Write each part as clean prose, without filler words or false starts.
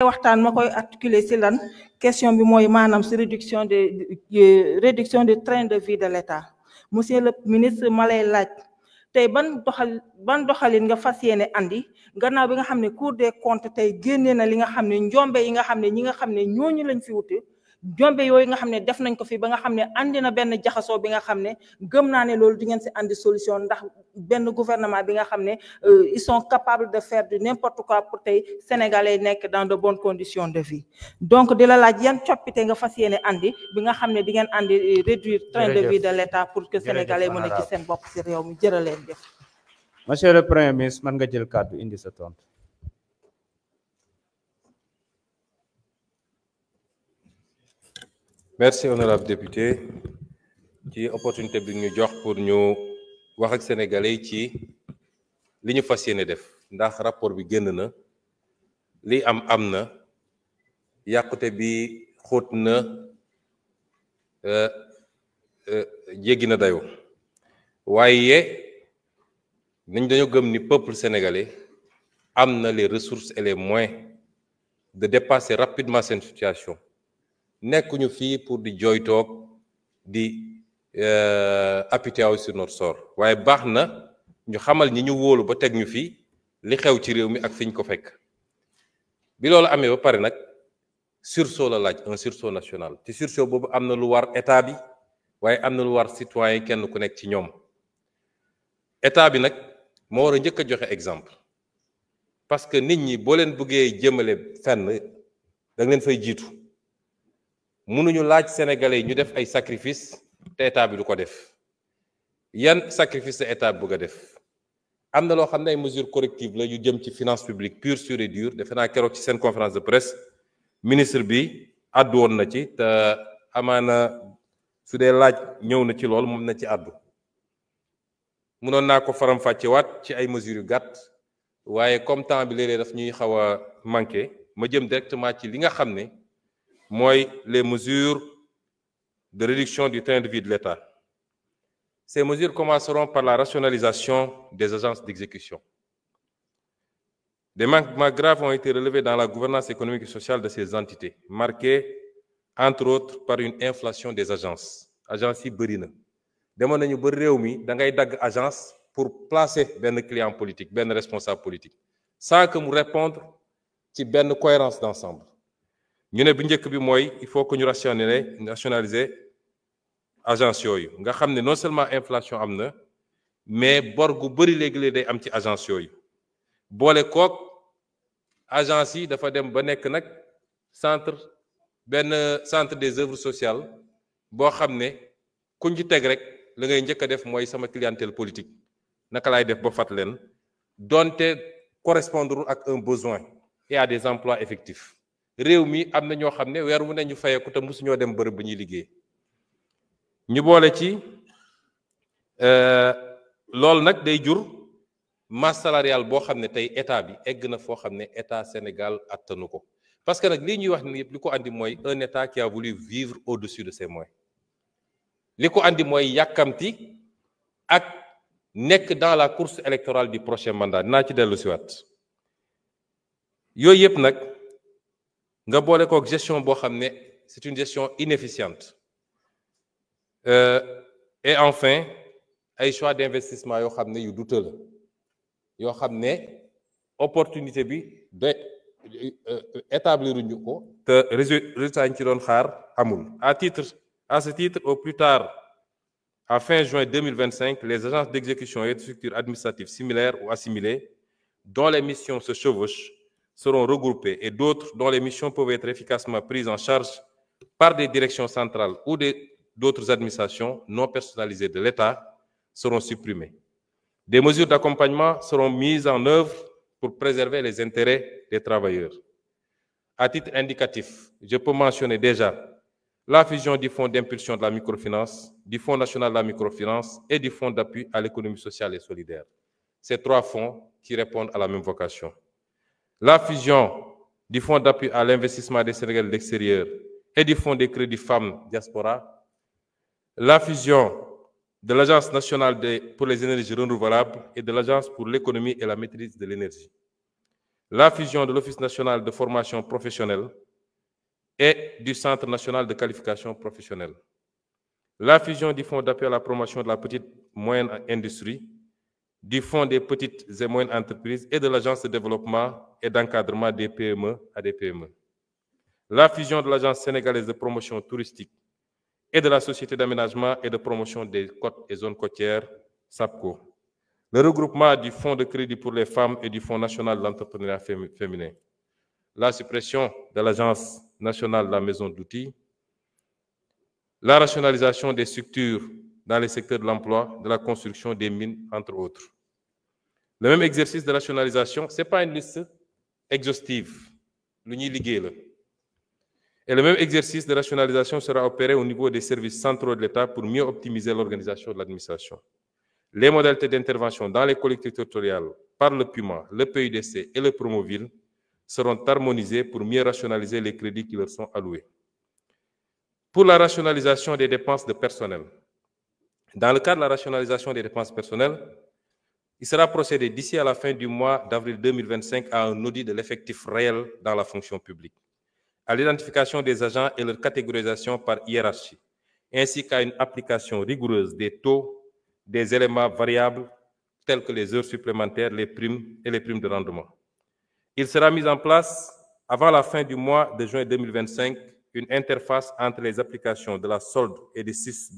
waxtaan ma koy articuler ci lan question bi mooy maanaam ci réduction de train de vie de l'État. Monsieur le ministre ma lay laaj tey ban doxalin nga fas yéene andi gannaaw bi nga xam ne Cour des comptes tey génnee na li nga xam ne njombe yi nga xam ne ñi nga xam ne ñooñu lañ fi wuti njombe yooyu nga xam ne def nañ ko fi ba nga xam ne andi na benn jaxasoo bi nga xam ne gëm naa ne loolu di ngeen ci andi solution ndax benn gouvernement bi nga xam ne ils sont capables de faire du n'importe quoi pour tey sénégalais nekk dans de bonnes conditions de vie. Donc di la laaj yan coppite nga fas yéene andi bi nga xam ne di ngeen andi réduire train de vie de l'État pour que sénégalais mën a gis seen bopp ci réew mi jërë leen jëf. Monsieur le Premier ministre man nga jël kàddu indi sa tontu. Merci honorable député ci opportunité bi ñu jox pour ñu wax ak sénégalais yi ci li ñu fas yéene def ndax rapport bi génn na li am na yàqute bi xóot na jéggi na dayoo waaye dañoo gëm ni peuple sénégalais am na les ressources et les moyens de dépasser rapidement cette situation. Nekkuñu fii pour di jooytoog di apitoyer sur notre sort waaye baax na ñu xamal ñi ñu wóolu ba teg ñu fii li xew ci réew mi ak fi ñu ko fekk bi loolu amee ba pare nag sursaut la laaj un sursaut national ci sursaut boobu am na lu war état bi waaye am na lu war citoyen kenn ku nekk ci ñoom état bi nag moo war a njëkk a joxe exemple parce que nit ñi boo leen bëggee jëmale fenn da nga leen fay jiitu. mënuñu laaj sénégalais yi ñu def ay sacrifice te état bi du ko def yan sacrifice la état bi bëgg a def am na loo xam ne ay mesures correctives la yu jëm ci finance publique pure sur et dure defe naa keroog ci seen conférence de presse ministre bi àddu woon na ci te amaana su dee laaj ñëw na ci lool moom na ci àddu mënoon naa ko faram-fàccewaat ci ay mesures yu gàtt waaye comme temps bi léeg-léeg daf ñuy xaw a manqué ma jëm directement ci li nga xam ne mooy les mesures de réduction du train de vie de l'État. Ces mesures commenceront par la rationalisation des agences d'exécution. Des manquements graves ont été relevés dans la gouvernance économique et sociale de ces entités, marquées entre autres par une inflation des agences. Agences yi bëri na demoon nañu ba réew mi da ngay dagg agence pour placer benn client politique benn responsable politique sans que mu répondre ci benn cohérence d'ensemble. ñu ne bu njëkk bi mooy il faut que ñu rationaliser agence yooyu nga xam ne non seulement inflation am na mais bor gu bëri léegi-léegi day am ci agence yooyu boole kook agence yi dafa dem ba nekk nag centre des œuvres sociales boo xam ne kuñ ci teg rek la ngay njëkk a def mooy sama clientèle politique naka laay def ba fat leen donte correspondre ak un besoin et à des emplois effectifs réew mi am na ñoo xam ne weer wu ne ñu fayeku te mosuñoo dem bërëb bu ñuy liggéey ñu boole ci loolu nag day jur masse salariale boo xam ne tey état bi egg na foo xam ne état Sénégal attanu ko parce que nag lii ñuy wax ni yëpp li ko andi mooy un état qui a voulu vivre au-dessus de ses moyens li ko andi mooy yàkkamti ak nekk dans la course électorale du prochain mandat dinaa ci dellu siwaat yooyu yëpp nag nga boole kook gestion boo xam ne c'est une gestion inefficiente et enfin ay choix d'investissement yoo xam ne yu douteux la yoo xam ne opportunité bi de établir ñu ko te résultat yi ñu ci doon xaar amul à ce titre au plus tard à fin juin 2025 les agences d'exécution et de structures administratives similaires ou assimilées dont les missions se chevauchent seront regroupées et d'autres dont les missions peuvent être efficacement prises en charge par des directions centrales ou d'autres administrations non personnalisées de l'État seront supprimées. Des mesures d'accompagnement seront mises en œuvre pour préserver les intérêts des travailleurs. À titre indicatif, je peux mentionner déjà la fusion du Fonds d'impulsion de la microfinance, du Fonds national de la microfinance et du Fonds d'appui à l'économie sociale et solidaire. Ces trois fonds qui répondent à la même vocation. La fusion du Fonds d'appui à l'investissement des Sénégalais de l'extérieur et du Fonds des crédits femmes diaspora. La fusion de l'Agence nationale pour les énergies renouvelables et de l'Agence pour l'économie et la maîtrise de l'énergie. la fusion de l'Office national de formation professionnelle et du Centre national de qualification professionnelle, la fusion du Fonds d'appui à la promotion de la petite et moyenne industrie, du Fonds des petites et moyennes entreprises et de l'Agence de développement et d'encadrement des PME à des PME, la fusion de l'Agence sénégalaise de promotion touristique et de la Société d'aménagement et de promotion des côtes et zones côtières, SAPCO, le regroupement du Fonds de crédit pour les femmes et du Fonds national de l'entrepreneuriat féminin, la suppression de l'Agence nationale de la maison d'outils, la rationalisation des structures dans les secteurs de l'emploi, de la construction, des mines, entre autres. Le même exercice de rationalisation, ce n'est pas une liste exhaustive, et le même exercice de rationalisation sera opéré au niveau des services centraux de l'État pour mieux optimiser l'organisation de l'administration. Les modalités d'intervention dans les collectivités territoriales par le PUMA, le PUDC et le Promoville seront harmonisées pour mieux rationaliser les crédits qui leur sont alloués. Pour la rationalisation des dépenses de personnel, dans le cadre de la rationalisation des dépenses personnelles, il sera procédé d'ici à la fin du mois d'avril 2025 à un audit de l'effectif réel dans la fonction publique, à l'identification des agents et leur catégorisation par hiérarchie, ainsi qu'à une application rigoureuse des taux des éléments variables tels que les heures supplémentaires, les primes et les primes de rendement. Il sera mis en place, avant la fin du mois de juin 2025, une interface entre les applications de la solde et des 6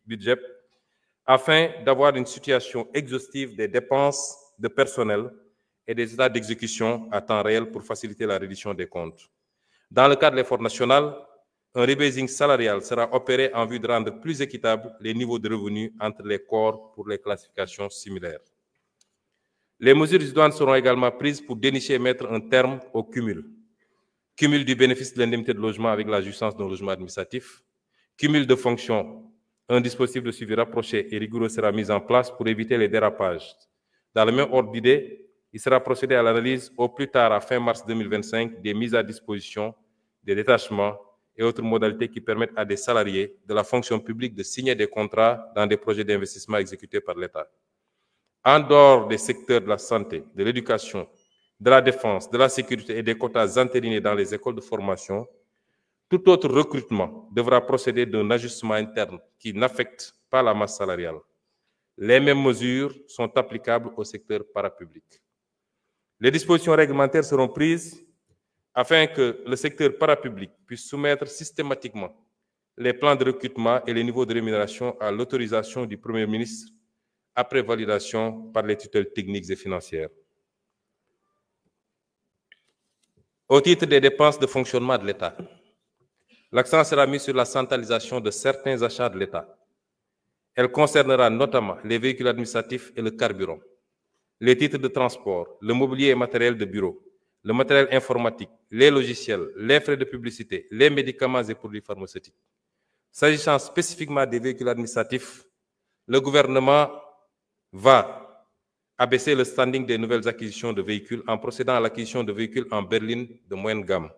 budgets afin d'avoir une situation exhaustive des dépenses de personnel et des états d'exécution à temps réel pour faciliter la reddition des comptes. Dans le cadre de l'effort national, un rebasing salarial sera opéré en vue de rendre plus équitables les niveaux de revenus entre les corps pour les classifications similaires. Les mesures idoines seront également prises pour dénicher et mettre un terme au cumul. Cumul du bénéfice de l'indemnité de logement avec la jouissance d'un logement administratif, cumul de fonctions. Un dispositif de suivi rapproché et rigoureux sera mis en place pour éviter les dérapages. Dans le même ordre d'idée, il sera procédé à l'analyse au plus tard à fin mars 2025 des mises à disposition, des détachements et autres modalités qui permettent à des salariés de la fonction publique de signer des contrats dans des projets d'investissement exécutés par l'État. En dehors des secteurs de la santé, de l'éducation, de la défense, de la sécurité et des quotas entérinés dans les écoles de formation, tout autre recrutement devra procéder d'un ajustement interne qui n'affecte pas la masse salariale. Les mêmes mesures sont applicables au secteur parapublic. Les dispositions réglementaires seront prises afin que le secteur parapublic puisse soumettre systématiquement les plans de recrutement et les niveaux de rémunération à l'autorisation du Premier ministre après validation par les tutelles techniques et financières. Au titre des dépenses de fonctionnement de l'État, l'accent sera mis sur la centralisation de certains achats de l'État. Elle concernera notamment les véhicules administratifs et le carburant, les titres de transport, le mobilier et matériel de bureau, le matériel informatique, les logiciels, les frais de publicité, les médicaments et produits pharmaceutiques. S'agissant spécifiquement des véhicules administratifs, le gouvernement va abaisser le standing des nouvelles acquisitions de véhicules en procédant à l'acquisition de véhicules en berline de moyenne gamme.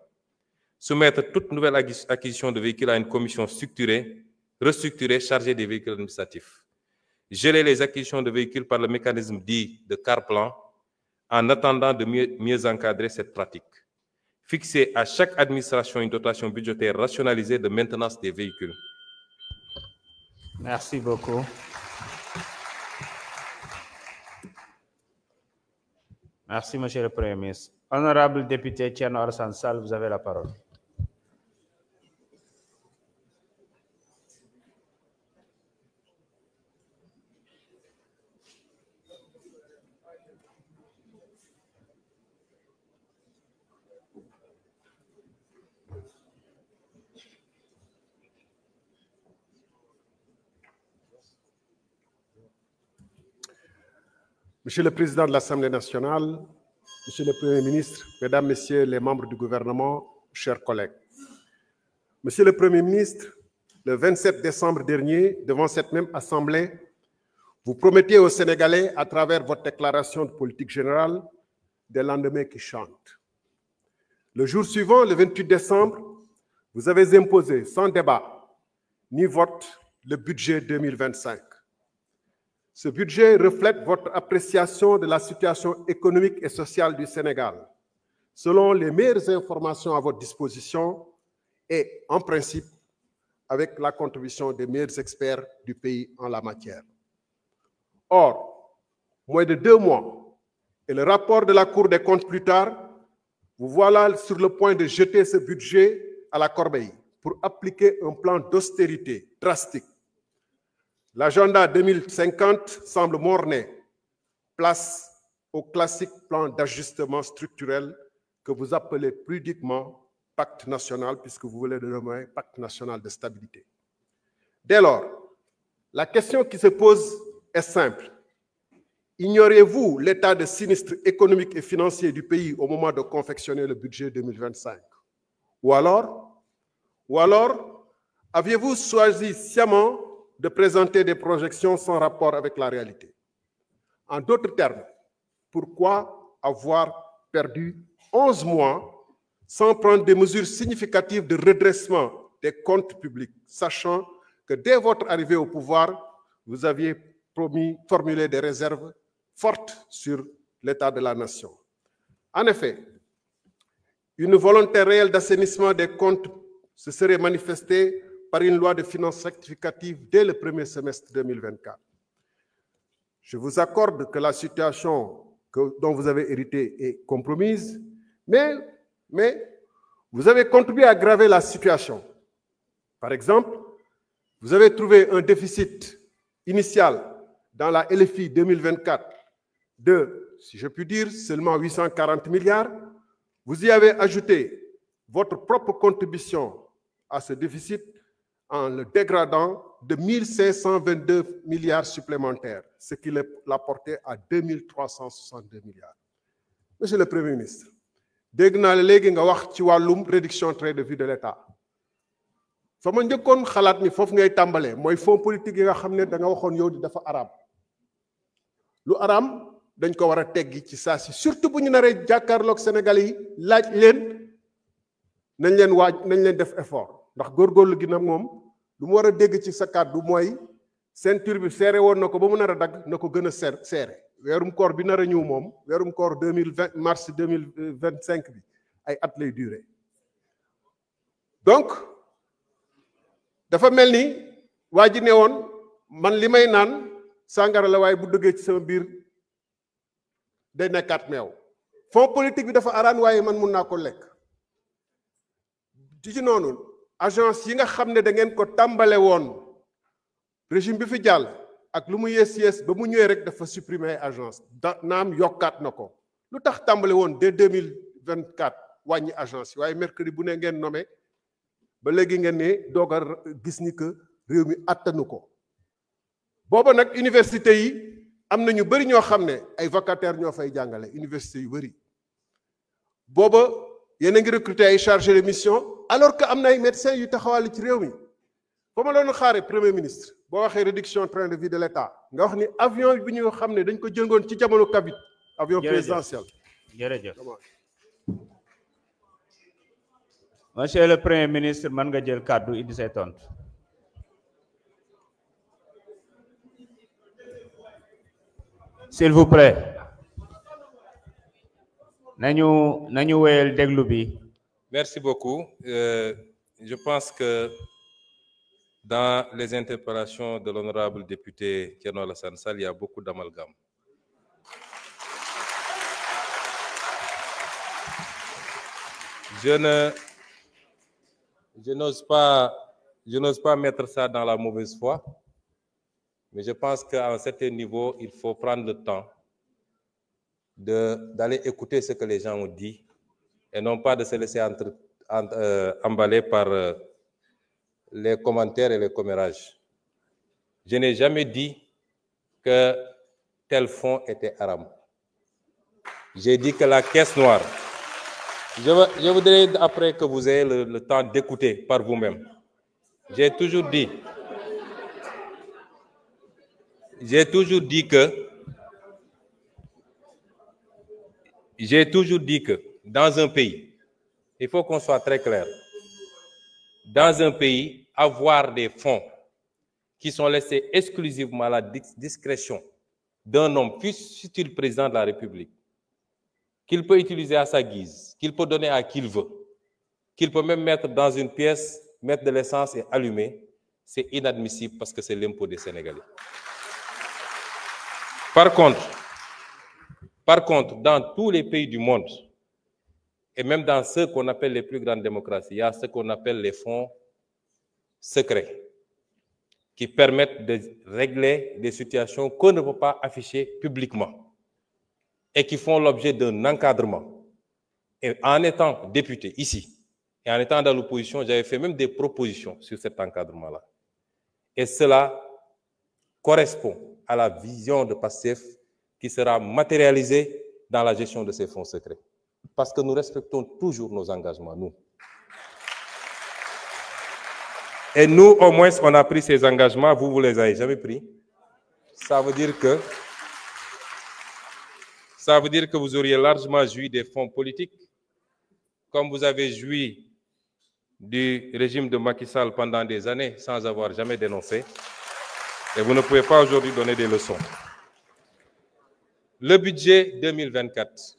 Soumettre toute nouvelle acquisition de véhicules à une commission restructurée chargée des véhicules administratifs. Gérer les acquisitions de véhicules par le mécanisme dit de car plan en attendant de mieux encadrer cette pratique. Fixer à chaque administration une dotation budgétaire rationalisée de maintenance des véhicules. Merci beaucoup. Merci, Monsieur le Premier ministre. Honorable député Thierno Alassane Sall, vous avez la parole. Monsieur le Président de l'Assemblée nationale, Monsieur le Premier ministre, Mesdames, Messieurs les membres du gouvernement, chers collègues. Monsieur le Premier ministre, le 27 décembre dernier, devant cette même Assemblée, vous promettiez aux Sénégalais, à travers votre déclaration de politique générale, des lendemains qui chantent. Le jour suivant, le 28 décembre, vous avez imposé sans débat ni vote le budget 2025. Ce budget reflète votre appréciation de la situation économique et sociale du Sénégal, selon les meilleures informations à votre disposition et, en principe, avec la contribution des meilleurs experts du pays en la matière. Or, moins de 2 mois, et le rapport de la Cour des comptes plus tard, vous voilà sur le point de jeter ce budget à la corbeille pour appliquer un plan d'austérité drastique. L'agenda 2050 semble morné, place au classique plan d'ajustement structurel que vous appelez pudiquement pacte national, puisque vous voulez le nommer pacte national de stabilité. Dès lors, la question qui se pose est simple. Ignorez-vous l'état de sinistre économique et financier du pays au moment de confectionner le budget 2025? Ou alors, aviez-vous choisi sciemment de présenter des projections sans rapport avec la réalité? En d'autres termes, pourquoi avoir perdu 11 mois sans prendre des mesures significatives de redressement des comptes publics, sachant que dès votre arrivée au pouvoir, vous aviez formulé des réserves fortes sur l'état de la nation? En effet, une volonté réelle d'assainissement des comptes se serait manifestée par une loi de finances rectificative dès le premier semestre 2024. Je vous accorde que la situation dont vous avez hérité est compromise, mais vous avez contribué à aggraver la situation. Par exemple, vous avez trouvé un déficit initial dans la LFI 2024 de, si je puis dire, seulement 840 milliards. Vous y avez ajouté votre propre contribution à ce déficit en le dégradant de 1522 milliards supplémentaires, ce qui l'a porté à 2362 milliards. Monsieur le Premier ministre, dégg naa la léegi nga wax ci wàllum réduction train de vie de l'État. fa ma njëkkoon xalaat ni foofu ngay tàmbalee mooy fonds politique yi nga xam ne da nga waxoon yow di dafa araam. Lu araam dañ ko war a teggi ci saa si, surtout bu ñu naree jàkkaarloog Sénégalais yi laaj leen nañ leen def effort, ndax góorgóorlu gi nag moom lu mu war a dégg ci sa kàddu mooy ceinture bi seere woon na ko ba mu nar a dagg na ko gën a seere. weerum koor bi nar a ñëw moom weerum koor 2020 mars 2025 bi ay at lay duré. Donc dafa mel ni waa ji ne woon man li may naan sàngara la waaye bu dëggee ci sama biir day nekkaat meew. Fonds politique bi dafa araan waaye man mun naa ko lekk. ci noonu agence yi nga xam ne da ngeen ko tàmbale woon régime bi fi jàll ak lu mu yées ba mu ñëwee rek dafa supprimer agence naam yokkaat na ko. Lu tax tàmbale woon dès 2024 wàññi agence yi waaye mercredi bu ne ngeen nommé ba léegi ngeen ne doog a gis ni que réew mi attanu ko. booba nag université yi am na ñu bëri ñoo xam ne ay vacataires ñoo fay jàngale université yu bëri. booba yéen a ngi recruter ay chargés de mission alors que am na ay médecins yu taxawal ci réew mi. fa ma doon xaare premier ministre boo waxee réduction train de vie de l'État nga wax ni avion bi ñu xam ne dañ ko jëngoon ci jamono Kabit avion présidentiel. jërëjëf monsieur le premier ministre mën nga jël kàddu indi say tontu. s'il vous plaît nañu wéyal déglu bi. Merci beaucoup. Je pense que dans les interpellations de l'honorable député Thierno Alassane Sall, il y a beaucoup d'amalgame. Je n'ose pas mettre ça dans la mauvaise foi, mais je pense qu'à un certain niveau, il faut prendre le temps d'aller écouter ce que les gens ont dit et non pas de se laisser emballer par les commentaires et les commérages. Je n'ai jamais dit que tel fonds était haram. J'ai dit que la caisse noire. Je voudrais, après que vous ayez le temps d'écouter par vous-même. J'ai toujours dit que dans un pays, il faut qu'on soit très clair. Dans un pays, avoir des fonds qui sont laissés exclusivement à la discrétion d'un homme, fût-il président de la République, qu'il peut utiliser à sa guise, qu'il peut donner à qui il veut, qu'il peut même mettre dans une pièce, mettre de l'essence et allumer, c'est inadmissible parce que c'est l'impôt des Sénégalais. Par contre, dans tous les pays du monde, et même dans ceux qu'on appelle les plus grandes démocraties, il y a ce qu'on appelle les fonds secrets, qui permettent de régler des situations qu'on ne peut pas afficher publiquement et qui font l'objet d'un encadrement. Et en étant député ici, et en étant dans l'opposition, j'avais fait même des propositions sur cet encadrement-là. Et cela correspond à la vision de PASTEF qui sera matérialisée dans la gestion de ces fonds secrets. Parce que nous respectons toujours nos engagements, nous. Et nous, au moins, on a pris ces engagements, vous ne les avez jamais pris. Ça veut dire que vous auriez largement joui des fonds politiques, comme vous avez joui du régime de Macky Sall pendant des années sans avoir jamais dénoncé. Et vous ne pouvez pas aujourd'hui donner des leçons. Le budget 2024,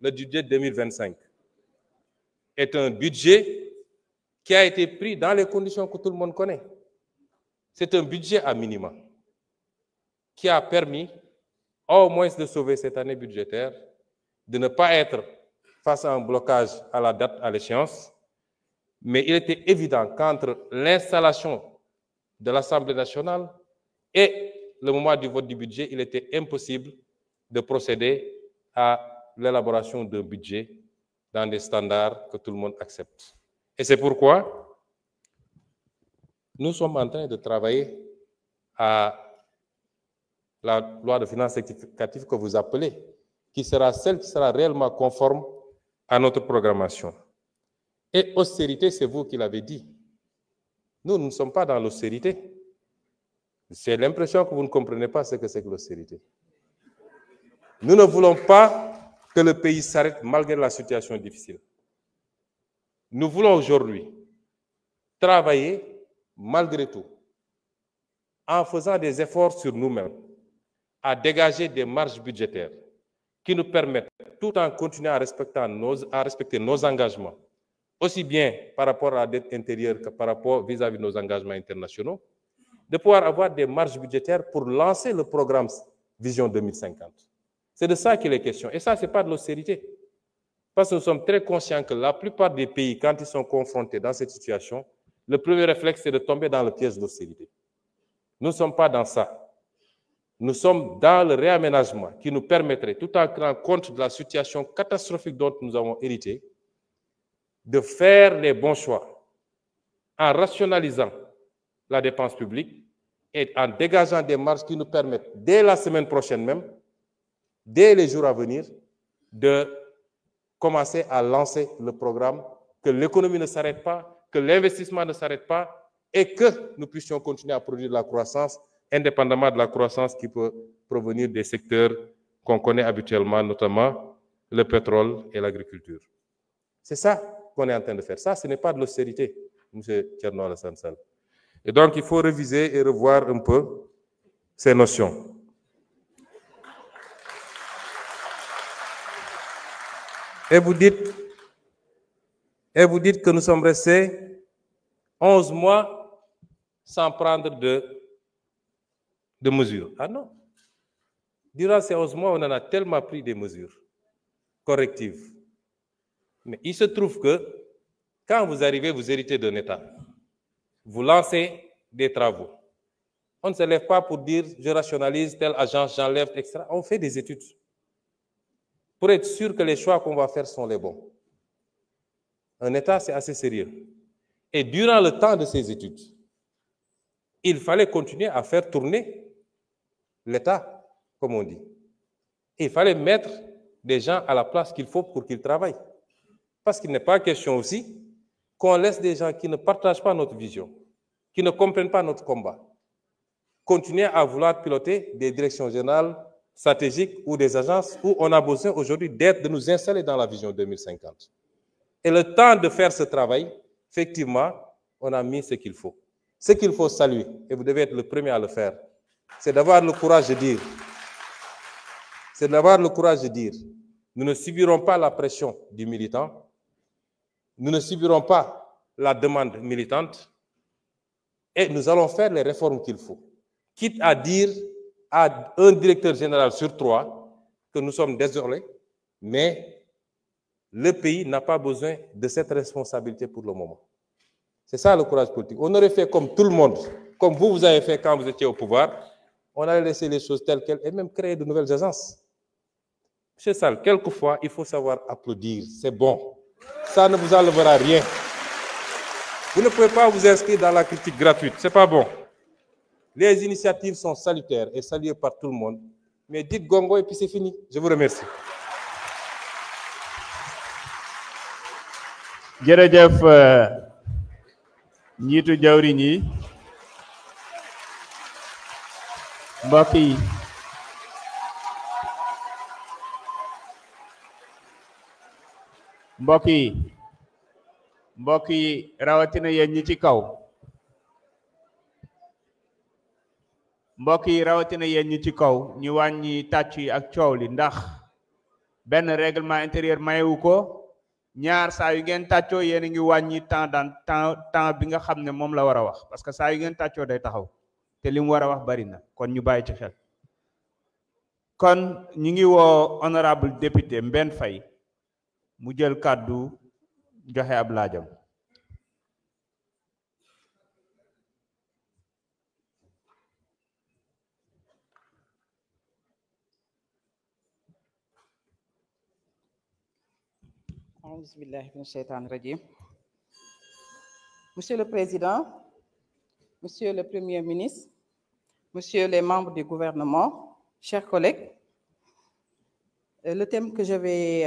le budget 2025 est un budget qui a été pris dans les conditions que tout le monde connaît. C'est un budget à minima qui a permis au moins de sauver cette année budgétaire, de ne pas être face à un blocage à la date, à l'échéance. Mais il était évident qu'entre l'installation de l'Assemblée nationale et le moment du vote du budget, il était impossible de procéder à l'élaboration d'un budget dans des standards que tout le monde accepte. Et c'est pourquoi nous sommes en train de travailler à la loi de finances rectificative que vous appelez, qui sera celle qui sera réellement conforme à notre programmation. Et austérité, c'est vous qui l'avez dit. Nous ne sommes pas dans l'austérité. J'ai l'impression que vous ne comprenez pas ce que c'est que l'austérité. Nous ne voulons pas que le pays s'arrête malgré la situation difficile. Nous voulons aujourd'hui travailler malgré tout, en faisant des efforts sur nous-mêmes, à dégager des marges budgétaires qui nous permettent, tout en continuant à respecter nos engagements, aussi bien par rapport à la dette intérieure que par rapport vis-à-vis de nos engagements internationaux, de pouvoir avoir des marges budgétaires pour lancer le programme Vision 2050. C'est de ça qu'il est question. Et ça, ce n'est pas de l'austérité. Parce que nous sommes très conscients que la plupart des pays, quand ils sont confrontés dans cette situation, le premier réflexe, c'est de tomber dans le piège de l'austérité. Nous ne sommes pas dans ça. Nous sommes dans le réaménagement qui nous permettrait, tout en tenant compte de la situation catastrophique dont nous avons hérité, de faire les bons choix en rationalisant la dépense publique et en dégageant des marges qui nous permettent, dès la semaine prochaine même, dès les jours à venir, de commencer à lancer le programme, que l'économie ne s'arrête pas, que l'investissement ne s'arrête pas et que nous puissions continuer à produire de la croissance, indépendamment de la croissance qui peut provenir des secteurs qu'on connaît habituellement, notamment le pétrole et l'agriculture. C'est ça qu'on est en train de faire. Ça, ce n'est pas de l'austérité, M. Thierno Alassane Sall. Et donc, il faut réviser et revoir un peu ces notions. Et vous dites que nous sommes restés 11 mois sans prendre de mesures. Ah non. Durant ces 11 mois, on en a tellement pris des mesures correctives. Mais il se trouve que quand vous arrivez, vous héritez d'un État. Vous lancez des travaux. On ne se lève pas pour dire je rationalise telle agence, j'enlève, etc. On fait des études pour être sûr que les choix qu'on va faire sont les bons. Un État, c'est assez sérieux. Et durant le temps de ces études, il fallait continuer à faire tourner l'État, comme on dit. Et il fallait mettre des gens à la place qu'il faut pour qu'ils travaillent. Parce qu'il n'est pas question aussi qu'on laisse des gens qui ne partagent pas notre vision, qui ne comprennent pas notre combat, continuer à vouloir piloter des directions générales stratégiques ou des agences où on a besoin aujourd'hui de nous installer dans la vision 2050. Et le temps de faire ce travail, effectivement, on a mis ce qu'il faut. Ce qu'il faut saluer, et vous devez être le premier à le faire, c'est d'avoir le courage de dire c'est d'avoir le courage de dire, nous ne subirons pas la pression du militant, nous ne subirons pas la demande militante, et nous allons faire les réformes qu'il faut. Quitte à dire à un directeur général sur 3 que nous sommes désolés, mais le pays n'a pas besoin de cette responsabilité pour le moment. C'est ça le courage politique. On aurait fait comme tout le monde, comme vous avez fait quand vous étiez au pouvoir, on allait laisser les choses telles quelles et même créer de nouvelles agences. Monsieur Sall, quelquefois, il faut savoir applaudir, c'est bon. Ça ne vous enlèvera rien. Vous ne pouvez pas vous inscrire dans la critique gratuite, c'est pas bon. Les initiatives sont salutaires et saluées par tout le monde, mais dites gongo et puis c'est fini. Je vous remercie. jërëjëf njiitu jawriñ yi mbokk yi rawatina yéen ñi ci kaw ñu wàññi tàcc yi ak coow li ndax benn règlement intérieur mayewu ko ñaar saa yu ngeen tàccoo yéen a ngi wàññi temps bi nga xam ne moom la war a wax parce que saa yu ngeen tàccoo day taxaw te li mu war a wax bari na kon ñu bàyyi ci xel kon ñu ngi woo honorable député Mbène Faye mu jël kàddu joxe ab laajam. Monsieur le Président, Monsieur le Premier ministre, Monsieur les membres du gouvernement, chers collègues, le thème que je vais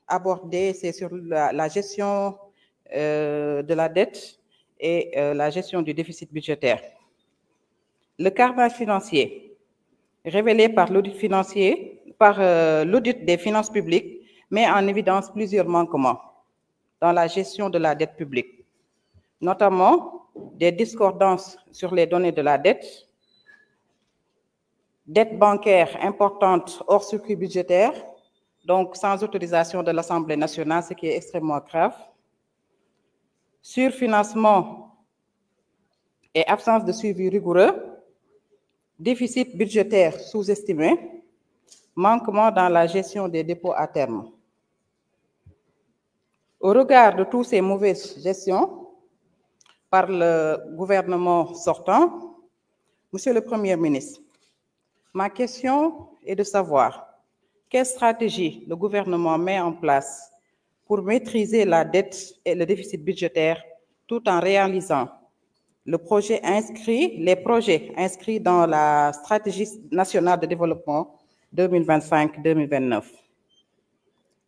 aborder, c'est sur la gestion de la dette et la gestion du déficit budgétaire. Le carnage financier révélé par l'audit des finances publiques met en évidence plusieurs manquements dans la gestion de la dette publique, notamment des discordances sur les données de la dette bancaire importante hors circuit budgétaire, donc sans autorisation de l'Assemblée nationale, ce qui est extrêmement grave, surfinancement et absence de suivi rigoureux, déficit budgétaire sous-estimé, manquement dans la gestion des dépôts à terme. Au regard de toutes ces mauvaises gestions par le gouvernement sortant, Monsieur le Premier ministre, ma question est de savoir quelle stratégie le gouvernement met en place pour maîtriser la dette et le déficit budgétaire tout en réalisant les projets inscrits dans la stratégie nationale de développement 2025-2029.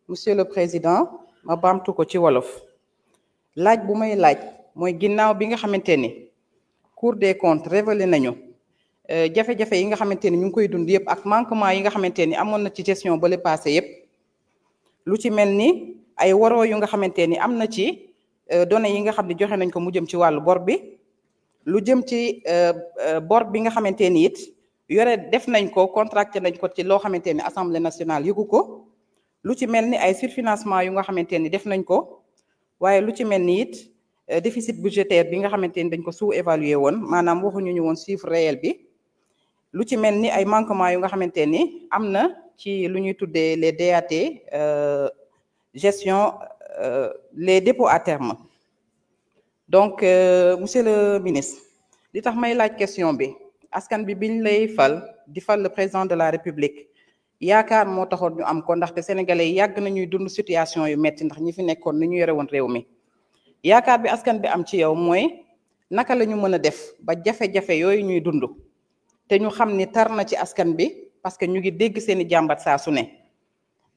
Monsieur le Président, ma baamtu ko ci wolof laaj bu may laaj mooy ginnaaw bi nga xamante ni Cour des comptes révélé nañu jafe-jafe yi nga xamante ni ñu ngi koy dund yëpp ak manquement yi nga xamante ni amoon na ci gestion ba le passé yëpp lu ci mel ni ay waroo yu nga xamante ni am na ci données yi nga xam ne joxe nañ ko mu jëm ci wàllu bor bi lu jëm ci bor bi nga xamante ni it def nañ ko contracté nañ ko ci loo xamante ni Assemblée nationale yëgu ko lu ci mel ni ay surfinancement yu nga xamante ni def nañ ko waaye lu ci mel ni it déficit budgétaire bi nga xamante ni dañ ko sous-évalué woon maanaam waxuñu ñu woon chiffre réel bi lu ci mel ni ay manquements yu nga xamante ni am na ci lu ñuy tuddee les DAT gestion les dépôts à terme. Donc monsieur le ministre li tax may laaj question bi askan bi biñ lay di fal le président de la République yaakaar moo taxoon ñu am ko ndaxte sénégalais yàgg nañuy dund situation yu metti ndax ñi fi nekkoon ni ñu yore woon réew mi yaakaar bi askan bi am ci yow mooy naka la ñu mën a def ba jafe-jafe yooyu ñuy dund te ñu xam ni tar na ci askan bi parce que ñu ngi dégg seeni jàmbat saa su ne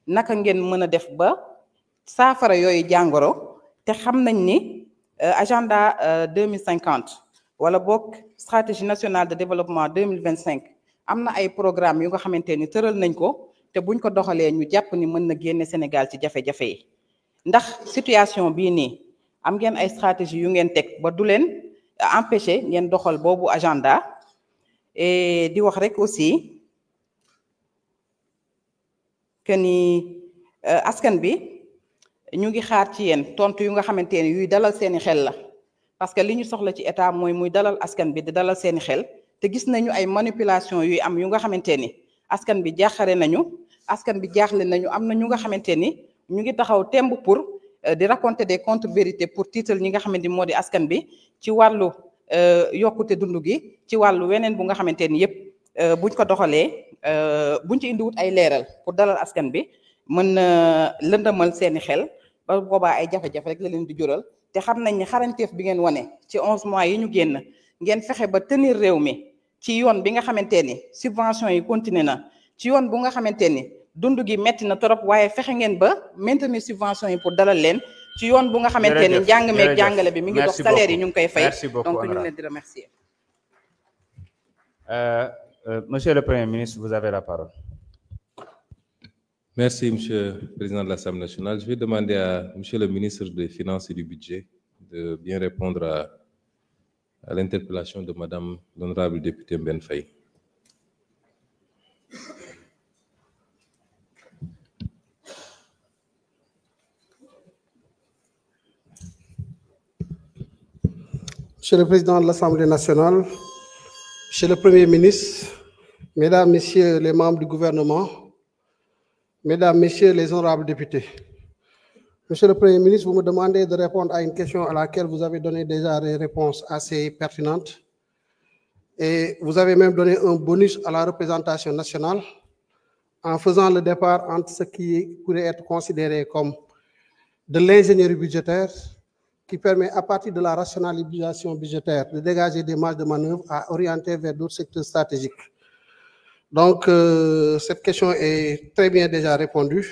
naka ngeen mën a def ba saafara yooyu jàngoro te xam nañ ni agenda 2050 wala boog stratégie nationale de développement 2025 am na ay programme yu nga xamante ni tëral nañ ko te buñ ko doxalee ñu jàpp ni mën na génne Sénégal ci jafe-jafe yi ndax situation bii nii am ngeen ay stratégie yu ngeen teg ba du leen empêcher ngeen doxal boobu agenda et di wax rek aussi que ni askan bi ñu ngi xaar ci yéen tontu yu nga xamante ni yuy dalal seeni xel la parce que li ñu soxla ci état mooy muy dalal askan bi di dalal seeni xel te gis nañu ay manipulation yuy am yu nga xamante ni askan bi jaaxare nañu askan bi jaaxle nañu am na ñu nga xamante ni ñu ngi taxaw temb pour di raconter des contre-vérités pour tiital ñi nga xamante ni moo di askan bi ci wàllu yokkute dund gi ci wàllu weneen bu nga xamante ni yépp buñ ko doxalee buñ ci indiwut ay leeral pour dalal askan bi mën na lëndëmal seeni xel ba boobaa ay jafe-jafe rek la leen di jural te xam nañ ni xarañteef bi ngeen wane ci 11 mois yi ñu génn ngeen fexe ba tenir réew mi ci yoon bi nga xamante ni subvention yi continué na ci yoon bu nga xamante ni dund gi metti na trop waaye fexe ngeen ba maintenir subvention yi pour dalal leen ci yoon bu nga xamante ni njàng meeg jàngale bi mi ngi dox salaire yi ñu ngi koy fay donc ñu ngi leen di remercier. Monsieur le Premier ministre, vous avez la parole. Merci, Monsieur le Président de l'Assemblée nationale. Je vais demander à Monsieur le ministre des Finances et du Budget de bien répondre à l'interpellation de Madame l'honorable députée Mbène Faye. Monsieur le Président de l'Assemblée nationale, Monsieur le Premier ministre, Mesdames, Messieurs les membres du gouvernement, Mesdames, Messieurs les honorables députés. Monsieur le Premier ministre, vous me demandez de répondre à une question à laquelle vous avez donné déjà des réponses assez pertinentes. Et vous avez même donné un bonus à la représentation nationale en faisant le départ entre ce qui pourrait être considéré comme de l'ingénierie budgétaire qui permet, à partir de la rationalisation budgétaire, de dégager des marges de manœuvre à orienter vers d'autres secteurs stratégiques. Donc, cette question est très bien déjà répondue.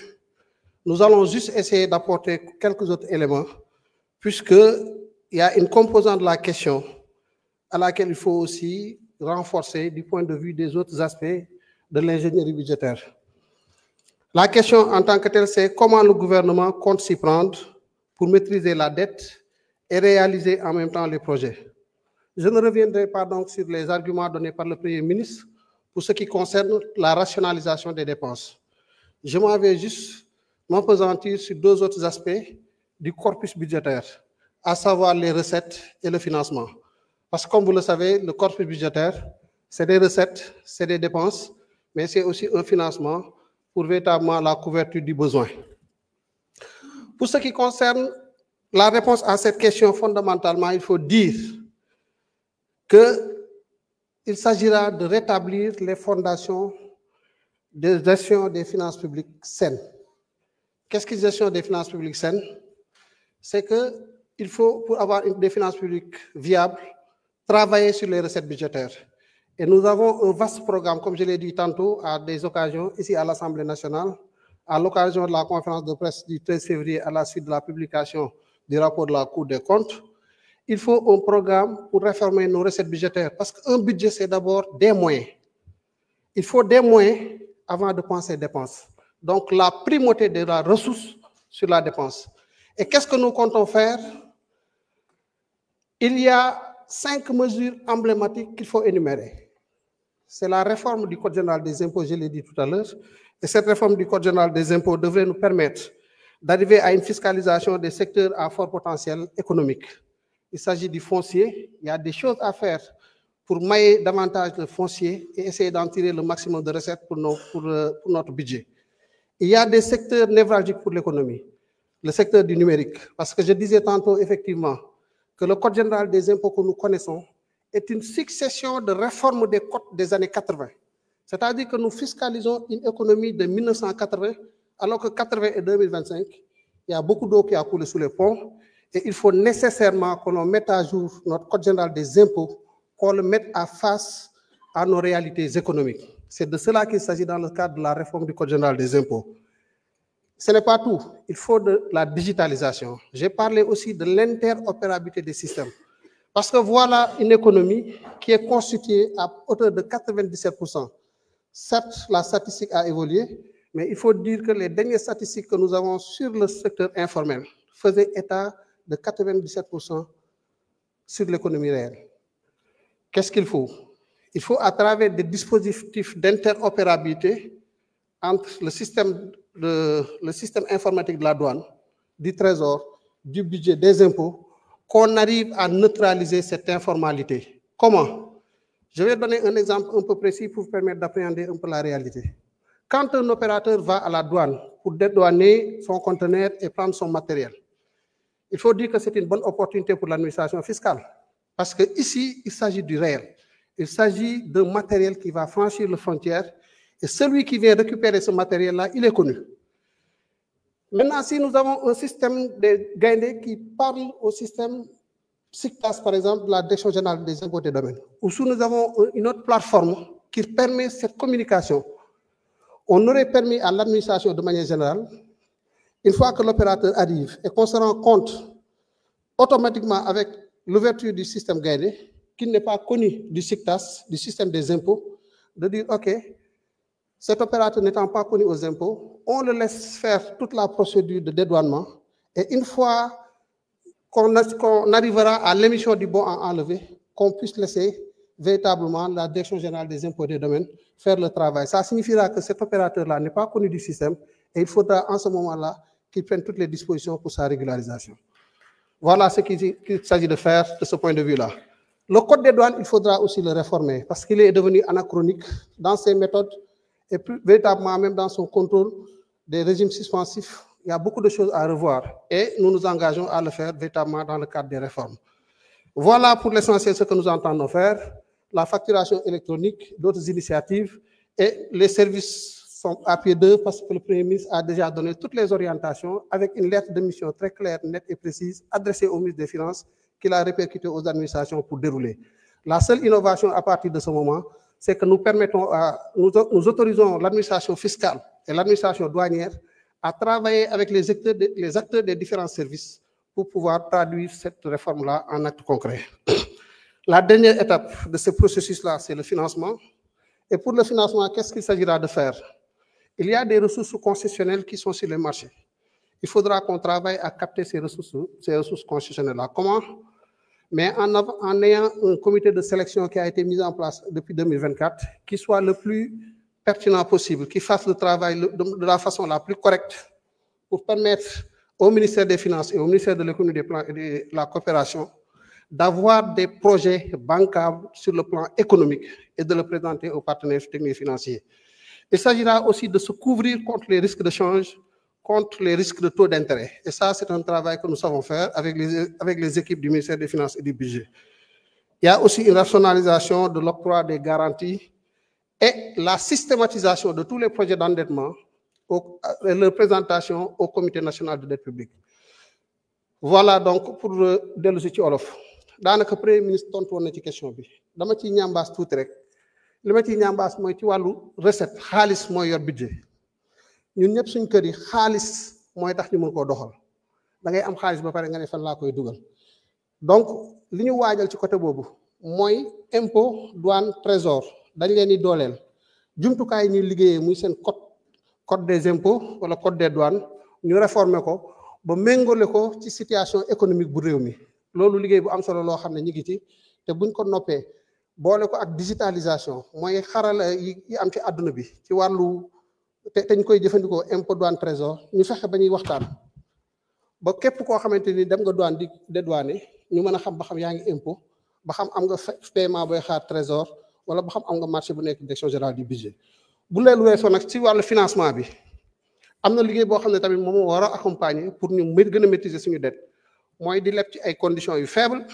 Nous allons juste essayer d'apporter quelques autres éléments, puisqu'il y a une composante de la question à laquelle il faut aussi renforcer du point de vue des autres aspects de l'ingénierie budgétaire. La question en tant que telle, c'est comment le gouvernement compte s'y prendre pour maîtriser la dette et réaliser en même temps les projets. Je ne reviendrai pas donc sur les arguments donnés par le Premier ministre pour ce qui concerne la rationalisation des dépenses. Je m'en vais juste m'appesantir sur deux autres aspects du corpus budgétaire, à savoir les recettes et le financement. Parce que comme vous le savez, le corpus budgétaire, c'est des recettes, c'est des dépenses, mais c'est aussi un financement pour véritablement la couverture du besoin. Pour ce qui concerne la réponse à cette question, fondamentalement, il faut dire qu'il s'agira de rétablir les fondations de gestion des finances publiques saines. Qu'est-ce que gestion des finances publiques saines? C'est qu'il faut, pour avoir des finances publiques viables, travailler sur les recettes budgétaires. Et nous avons un vaste programme, comme je l'ai dit tantôt, à des occasions, ici à l'Assemblée nationale, à l'occasion de la conférence de presse du 13 février à la suite de la publication du rapport de la Cour des comptes. Il faut un programme pour réformer nos recettes budgétaires, parce qu'un budget, c'est d'abord des moyens. Il faut des moyens avant de penser dépenses. Donc, la primauté de la ressource sur la dépense. Et qu'est-ce que nous comptons faire? Il y a 5 mesures emblématiques qu'il faut énumérer. C'est la réforme du Code général des impôts, je l'ai dit tout à l'heure. Et cette réforme du Code général des impôts devrait nous permettre d'arriver à une fiscalisation des secteurs à fort potentiel économique. Il s'agit du foncier. Il y a des choses à faire pour mailler davantage le foncier et essayer d'en tirer le maximum de recettes pour notre budget. Il y a des secteurs névralgiques pour l'économie. Le secteur du numérique. Parce que je disais tantôt, effectivement, que le Code général des impôts que nous connaissons est une succession de réformes des codes des années 80. C'est-à-dire que nous fiscalisons une économie de 1980, alors que 80 et 2025, il y a beaucoup d'eau qui a coulé sous les ponts, et il faut nécessairement que l'on mette à jour notre Code général des impôts, qu'on le mette à face à nos réalités économiques. C'est de cela qu'il s'agit dans le cadre de la réforme du Code général des impôts. Ce n'est pas tout, il faut de la digitalisation. J'ai parlé aussi de l'interopérabilité des systèmes. Parce que voilà une économie qui est constituée à hauteur de 97%. Certes, la statistique a évolué, mais il faut dire que les dernières statistiques que nous avons sur le secteur informel faisaient état de 97% sur l'économie réelle. Qu'est-ce qu'il faut? Il faut, à travers des dispositifs d'interopérabilité, entre le système informatique de la douane, du trésor, du budget, des impôts, qu'on arrive à neutraliser cette informalité. Comment? Je vais donner un exemple un peu précis pour vous permettre d'appréhender un peu la réalité. Quand un opérateur va à la douane pour dédouaner son conteneur et prendre son matériel, il faut dire que c'est une bonne opportunité pour l'administration fiscale. Parce qu'ici, il s'agit du réel. Il s'agit d'un matériel qui va franchir les frontières et celui qui vient récupérer ce matériel-là, il est connu. Maintenant, si nous avons un système de Gaindé qui parle au système SICTAS, par exemple, de la Direction générale des impôts et domaines, ou si nous avons une autre plateforme qui permet cette communication, on aurait permis à l'administration de manière générale, une fois que l'opérateur arrive et qu'on se rend compte automatiquement avec l'ouverture du système Gaindé, qu'il n'est pas connu du SICTAS, du système des impôts, de dire, OK, cet opérateur n'étant pas connu aux impôts, on le laisse faire toute la procédure de dédouanement et une fois qu'on arrivera à l'émission du bon à enlever, qu'on puisse laisser véritablement la Direction générale des impôts et des domaines faire le travail. Ça signifiera que cet opérateur-là n'est pas connu du système et il faudra en ce moment-là qu'il prenne toutes les dispositions pour sa régularisation. Voilà ce qu'il s'agit de faire de ce point de vue-là. Le code des douanes, il faudra aussi le réformer parce qu'il est devenu anachronique dans ses méthodes et plus véritablement même dans son contrôle des régimes suspensifs. Il y a beaucoup de choses à revoir et nous nous engageons à le faire véritablement dans le cadre des réformes. Voilà pour l'essentiel ce que nous entendons faire. La facturation électronique, d'autres initiatives et les services sont à pied d'œuvre parce que le Premier ministre a déjà donné toutes les orientations avec une lettre de mission très claire, nette et précise adressée au ministre des Finances qu'il a répercutée aux administrations pour dérouler. La seule innovation à partir de ce moment, c'est que nous nous autorisons l'administration fiscale et l'administration douanière à travailler avec les acteurs des différents services pour pouvoir traduire cette réforme-là en actes concrets. La dernière étape de ce processus-là, c'est le financement. Et pour le financement, qu'est-ce qu'il s'agira de faire? Il y a des ressources concessionnelles qui sont sur le marché. Il faudra qu'on travaille à capter ces ressources concessionnelles-là. Comment? Mais en ayant un comité de sélection qui a été mis en place depuis 2024, qui soit le plus pertinent possible, qui fasse le travail de la façon la plus correcte pour permettre au ministère des Finances et au ministère de l'Économie, des Plans et de la Coopération d'avoir des projets bancables sur le plan économique et de le présenter aux partenaires techniques et financiers. Il s'agira aussi de se couvrir contre les risques de change, contre les risques de taux d'intérêt. Et ça, c'est un travail que nous savons faire avec les équipes du ministère des Finances et du Budget. Il y a aussi une rationalisation de l'octroi des garanties et la systématisation de tous les projets d'endettement et leur présentation au Comité national de dette publique. Voilà donc pour dellu si ci olof daanaka Premier ministre tontu woon na ci question bi dama ciy ñambaas tuuti rek li ma ciy ñambaas mooy ci wàllu recette xaalis mooy yor budget ñun ñëpp suñ kër yi xaalis mooy tax ñu mën koo doxal da ngay am xaalis ba pare nga ne fan laa koy dugal donc li ñu waajal ci côté boobu mooy impôt douane trésor dañ leen di dooleel jumtukaay yi ñuy liggéeyee muy seen code des impôts wala code des douanes ñu réformer ko ba méngale ko ci situation économique bu réew mi loolu liggéey bu am solo loo xam ne ñu ngi ci te buñ ko noppee boole ko ak digitalisation mooy xarala yi am ci àdduna bi ci wàllu te ñu koy jëfandikoo impôt douane trésor ñu fexe ba ñuy waxtaan ba képp koo xamante ni dem nga douane di dédouaner ñu mën a xam ba xam yaa ngi impôt ba xam am nga paiement booy xaar trésor wala ba xam am nga marché bu nekk direction générale du budget bu leen weesoo nag ci wàllu financement bi am na liggéey boo xam ne tamit moom moo war a accompagner pour ñu gën a maîtriser suñu dette mooy di leb ci ay conditions yu faible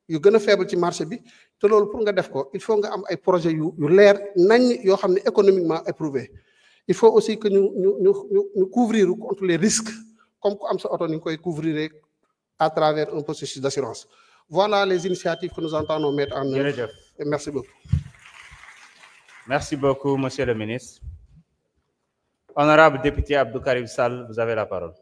yu gën a faible ci marché bi te loolu pour nga def ko il faut nga am ay projets yu leer nañ yoo xam ne économiquement éprouvé il faut aussi que ñu couvrir contre les risques comme ku am sa oto ni ñu koy couvrir à travers un processus d'assurance. Voilà les initiatives que nous entendons mettre en œuvre. Et merci beaucoup. Merci beaucoup, Monsieur le ministre. Honorable député Abdou Karim Sall, vous avez la parole.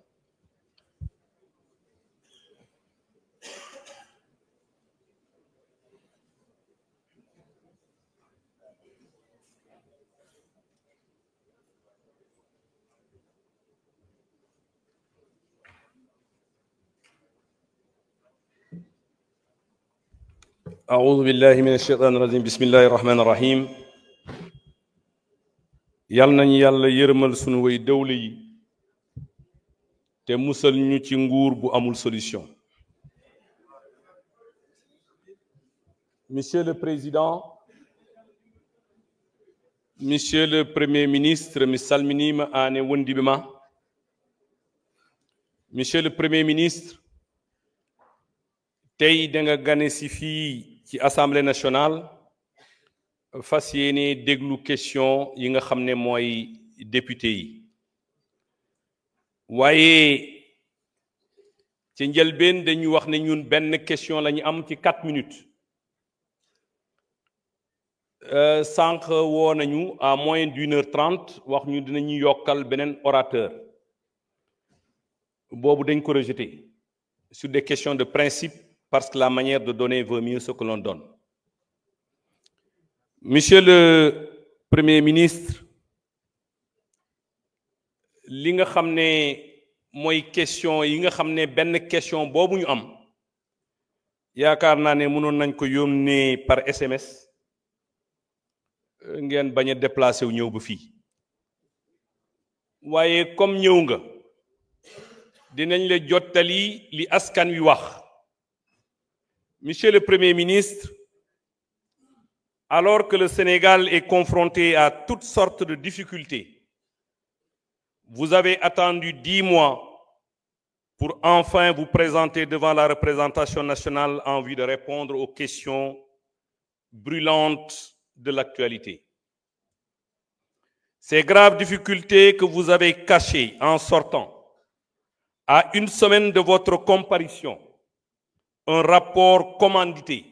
أعوذ بالله من الشيطان الرجيم بسم الله الرحمن الرحيم yal nañu yàlla yërëmal sunu way dawle yi te musal ñu ci nguur bu amul solution. Monsieur le Président, Monsieur le Premier ministre, mi salminima an e wondiɓe ma. Monsieur le Premier ministre, tey da nga gane si fii ci Assemblée nationale fas yéene déglu question yi nga xam ne mooy député yi waaye ci njëlbeen dañu wax ne ñun benn question la ñu am ci 4 minutes sànq woo nañu à moins d'1h30 wax ñu dinañu yokkal beneen orateur boobu dañ ko rejeté sur des questions de principe parce que la manière de donner vaut mieux ce que l'on donne. Monsieur le Premier ministre, li nga xam ne mooy question yi nga xam ne benn question boobu ñu am yaakaar naa ne mënoon nañ ko yónnee par SMS ngeen bañ a déplacé wu ñëw ba fii waaye comme ñëw nga dinañ la jottali li askan wi wax. Monsieur le Premier ministre, alors que le Sénégal est confronté à toutes sortes de difficultés, vous avez attendu 10 mois pour enfin vous présenter devant la représentation nationale en vue de répondre aux questions brûlantes de l'actualité. Ces graves difficultés que vous avez cachées en sortant, à 1 semaine de votre comparution, un rapport commandité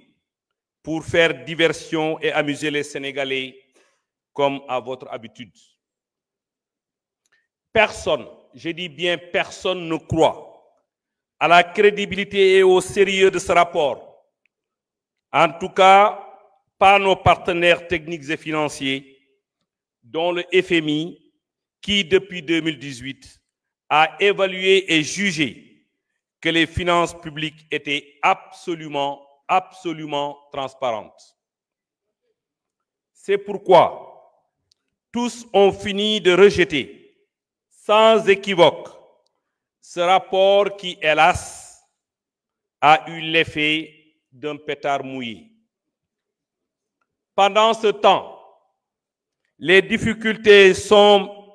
pour faire diversion et amuser les Sénégalais comme à votre habitude. Personne, je dis bien personne, ne croit à la crédibilité et au sérieux de ce rapport. En tout cas, pas nos partenaires techniques et financiers, dont le FMI, qui depuis 2018 a évalué et jugé que les finances publiques étaient absolument transparentes. C'est pourquoi tous ont fini de rejeter, sans équivoque, ce rapport qui, hélas, a eu l'effet d'un pétard mouillé. Pendant ce temps, les difficultés sont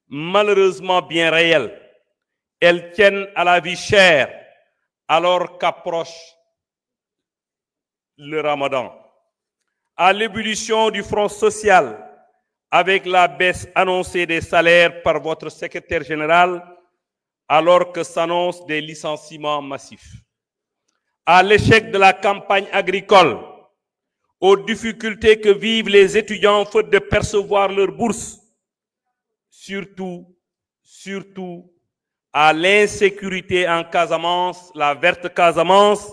malheureusement bien réelles. Elles tiennent à la vie chère alors qu'approche le Ramadan, à l'ébullition du front social avec la baisse annoncée des salaires par votre secrétaire général alors que s'annoncent des licenciements massifs, à l'échec de la campagne agricole, aux difficultés que vivent les étudiants faute de percevoir leur bourse, surtout à l'insécurité en Casamance, la verte Casamance,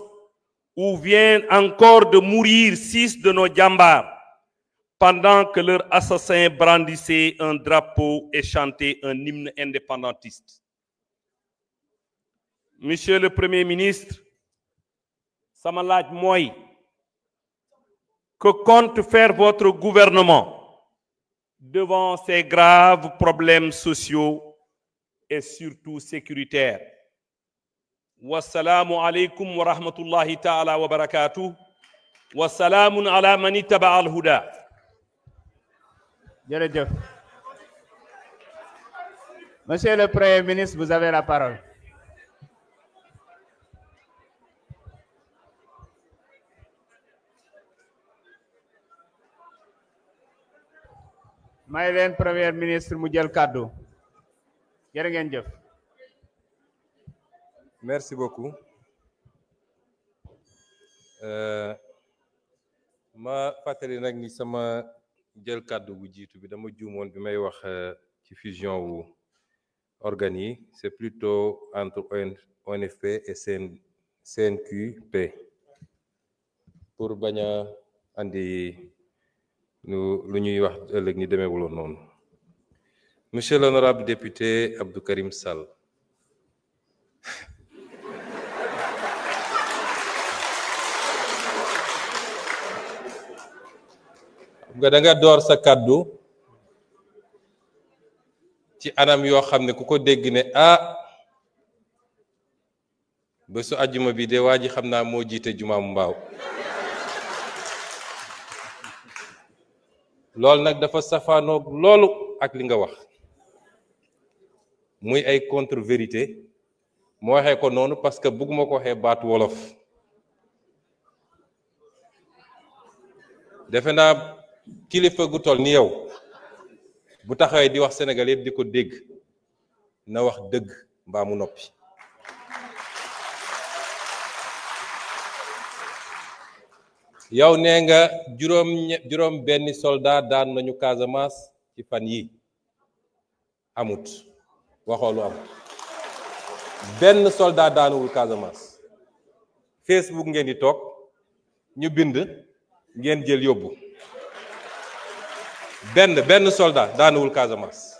où viennent encore de mourir 6 de nos djambars, pendant que leurs assassins brandissaient un drapeau et chantaient un hymne indépendantiste. Monsieur le Premier ministre, sama laaj mooy, que compte faire votre gouvernement devant ces graves problèmes sociaux et surtout sécuritaire. Wassalamu alaikum wa rahmatullahi ta'ala wa barakatuh. Wassalamun ala man ittaba al-huda. Jërëjëf. Monsieur le Premier ministre, vous avez la parole. may leen Premier ministre mu jël kàddu. Jërë ngeen jëf. Merci beaucoup. Ma fàttali nag ni sama jël kàddu bu jiitu bi dama juumoon bi may wax ci fusion wu organes yi, c'est plutôt entre ONFP et CNQP pour bañ a andi lu ñuy wax ëllëg ni demeewuloon noonu. Monsieur l'honorable député Abdou Karim Sall. Da nga door sa kàddu ci anam yoo xam ne ku ko dégg ne ah bésu àjjuma bi de waa ji xam naa moo jiite jumaamu mbaaw loolu nag dafa safaanoog loolu ak li nga wax muy ay contre vérité moo waxee ko noonu parce que bëgguma ko waxee baatu wolof defe naa kilifa gu toll ni yow bu taxawee di wax Sénégal yëpp di ko dégg na wax dëgg mbaa mu noppi yow nee nga juróom benni soldat daan nañu Casamance ci fan yi amut waxoo lu am benn soldat daanuwul Casamance Facebook ngeen di toog ñu bind ngeen jël yóbbu benn soldat daanuwul Casamance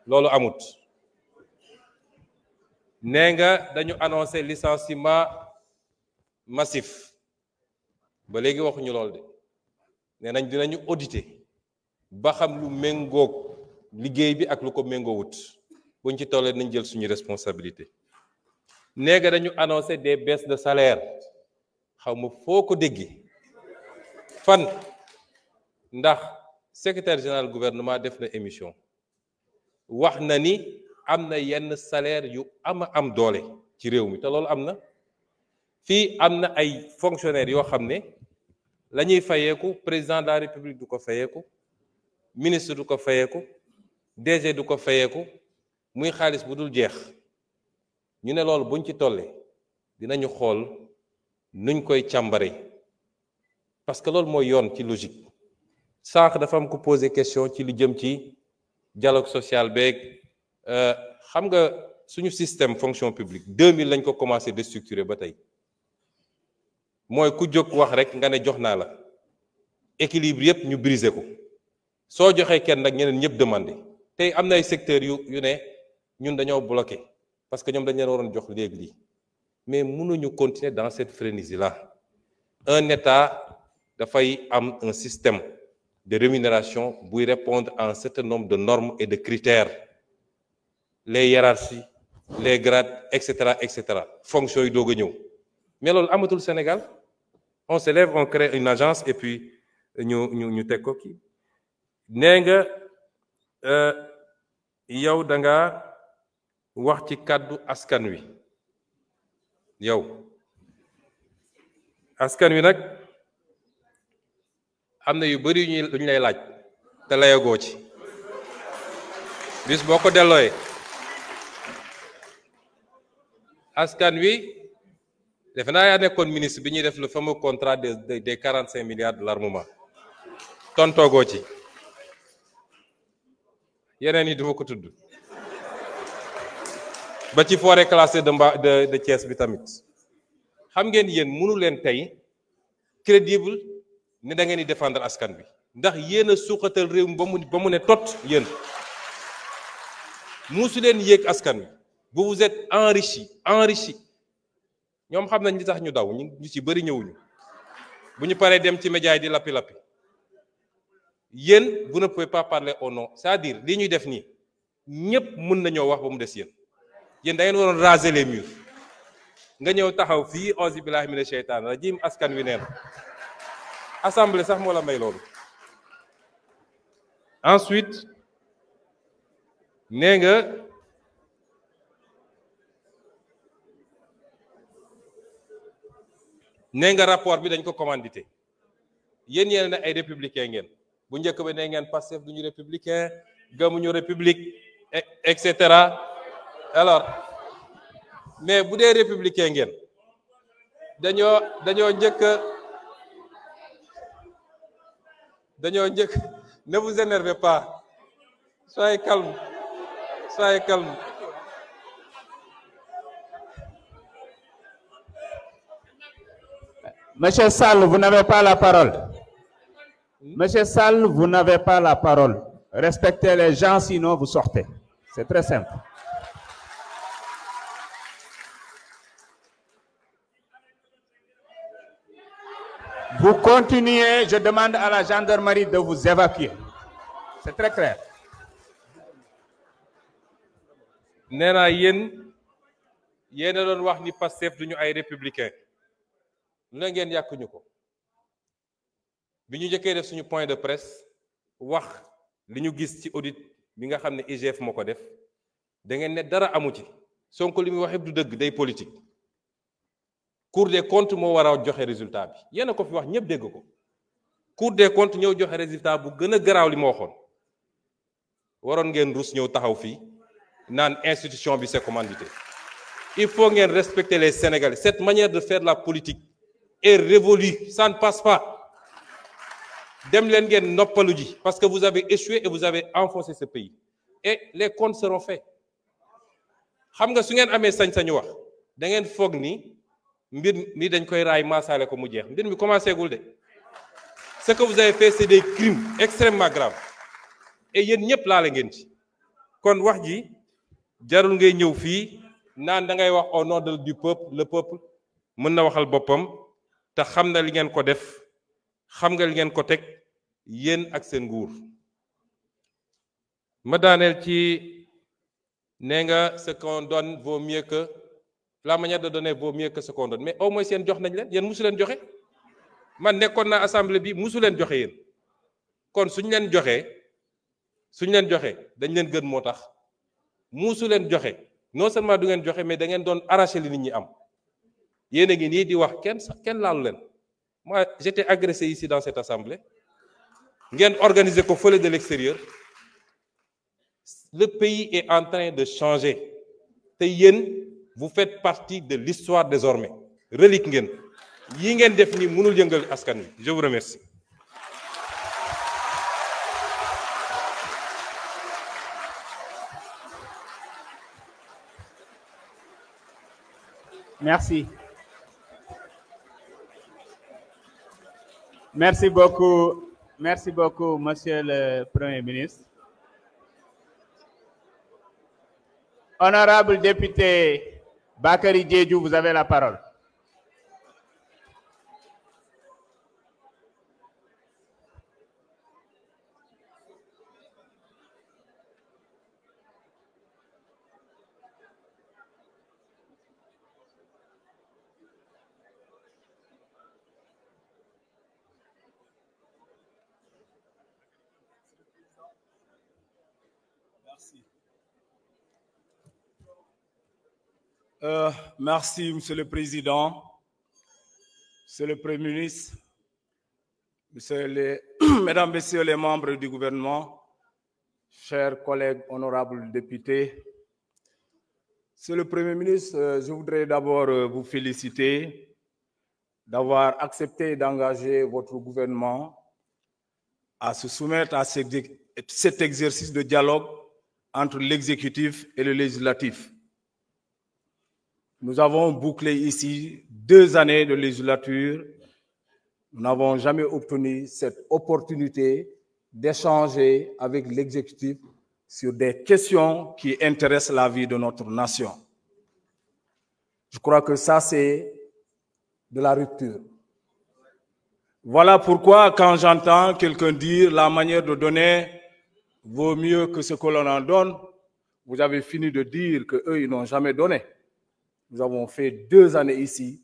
loolu amut nee nga dañu annoncé licenciement massif ba léegi waxuñu lool de nee nañ dinañu auditer ba xam lu méngoog liggéey bi ak lu ko méngoowut buñ ci tollee nañ jël suñu responsabilité nee nga dañu annoncé des baisses de salaire xaw ma foo ko déggee fan ndax secrétaire général gouvernement def na émission wax na ni am na yenn salaire yu am doole ci réew mi te loolu am na fii am na ay fonctionnaires yoo xam ne la ñuy fayeeku président de la république du ko fayeeku ministre du ko fayeeku DG du ko fayeeku muy xaalis bu dul jeex ñu ne loolu buñ ci tollee dinañu xool nuñ koy càmbare parce que loolu mooy yoon ci logique sànq dafa am ko poser question ci lu jëm ci dialogue social beeg xam nga suñu système fonction publique 2000 lañ ko commencé déstructurer ba tey mooy ku jóg wax rek nga ne jox naa la équilibre yëpp ñu briser ko soo joxee kenn nag ñeneen ñëpp demandé tey am na ay secteurs yu ne ñun dañoo bloqué parce que ñoom dañ leen waroon jox léegi lii mais mënuñu continuer dans cette frénésie là un état dafay am un système de rémunération buy répondre à un certain nombre de normes et de critères les hiérarchies les grades etc fonctions yi doog a ñëw mais loolu amatul Sénégal on se lève on crée une agence et puis ñu teg ko kii nee nga yow da nga wax ci kàddu askan wi yow askan wi nag am na yu bari yu ñu lay laaj te layagoo ci bis boo ko dellooyee askan wi defe naa yaa nekkoon ministre bi ñuy def le fameux contrat des 45 milliards de l'armement tontoogoo ci yeneen yi duma ko tudd ba ci forêt classée de Thiès bi tamit xam ngeen yéen mënu leen tey crédible ne da ngeen di défendre askan bi ndax yéen a suuxatal réew mi ba mu ne tot yéen musu leen yéeg askan wi vous vous êtes enrichi ñoom xam nañ li tax ñu daw ñu ci bëri ñëwuñu bu ñu paree dem ci média yi di lappi yéen vous ne pouvez pas parler au nom c'est-à-dire li ñuy def nii ñëpp mën nañoo wax ba mu des yéen da ngeen waroon raser les murs nga ñëw taxaw fii auzu billahi mina sheytaan rajim askan wi neen assemblée sax moo la may loolu ensuite nee nga rapport bi dañ ko commandité yéen yéen ne ay républicain ngeen bu njëkk ba nee ngeen Pastef duñu républicain gëmuñu république et cetera alors mais bu dee républicain ngeen dañoo njëkk ne vous énervez pas soyez calme Monsieur Sall, vous n'avez pas la parole. Monsieur Sall, vous n'avez pas la parole. Respectez les gens, sinon vous sortez. C'est très simple. Vous continuez, je demande à la gendarmerie de vous évacuer. C'est très clair. nee naa yéen a doon wax ni Pastef duñu ay républicain lu la ngeen yàkkuñu ko bi ñu njëkkee def suñu point de presse wax li ñu gis ci audit bi nga xam ne IGF moo ko def da ngeen ne dara amu ci Sonko li muy wax yëpp du dëgg day politique Cour des comptes moo war a joxe résultat bi yéen a ko fi wax ñëpp dégg ko Cour des comptes ñëw joxe résultat bu gën a garaaw li ma waxoon waroon ngeen rus ñëw taxaw fii naan institution bi c'est commandité. Il faut ngeen respecter les Sénégalais. Cette manière de faire la politique est révolue. Ça ne passe pas. Dem leen ngeen noppalu ji parce que vous avez échoué et vous avez enfoncé ce pays. Et les comptes seront faits. Xam nga su ngeen amee sañ-sañu wax da ngeen foog ni mbir mi dañ koy raay maasaale ko mu jeex mbir mi commencé gul de. Ce que vous avez fait c'est des crimes extrêmement graves. Et yéen ñëpp laale ngeen ci. Kon wax ji jarul ngay ñëw fii. naan da ngay wax au nom du peuple le peuple mën na waxal boppam te xam na li ngeen ko def xam nga li ngeen ko teg yéen ak seen nguur ma daaneel ci nee nga ce qu'on donne vaut mieux que la manière de donner vaut mieux que ce qu'on donne mais au moins yéen jox nañ leen yéen musu leen joxe man nekkoon naa assemblée bi musu leen joxe yéen kon suñ leen joxee dañ leen gën moo tax musu leen joxe. Non seulement du ngeen joxe mais da ngeen doon arracher li nit ñi am yéen a ngi nii di wax kenn laalu leen moi j'étais agressé ici dans cette assemblée ngeen organiser ko fële de l'extérieur le pays est en train de changer te yéen vous faites partie de l'histoire désormais relique ngeen yi ngeen def ni mënul yëngal askan wi je vous remercie. Merci. Merci beaucoup, Monsieur le Premier ministre. Honorable député Bakary Diédhiou, vous avez la parole. Merci, Monsieur le Président, Monsieur le Premier ministre, Mesdames, Messieurs les membres du gouvernement, chers collègues honorables députés. Monsieur le Premier ministre, je voudrais d'abord vous féliciter d'avoir accepté d'engager votre gouvernement à se soumettre à cet exercice de dialogue entre l'exécutif et le législatif. Nous avons bouclé ici 2 années de législature. Nous n'avons jamais obtenu cette opportunité d'échanger avec l'exécutif sur des questions qui intéressent la vie de notre nation. Je crois que ça, c'est de la rupture. Voilà pourquoi, quand j'entends quelqu'un dire la manière de donner vaut mieux que ce que l'on en donne, vous avez fini de dire qu'eux, ils n'ont jamais donné. Nous avons fait 2 années ici.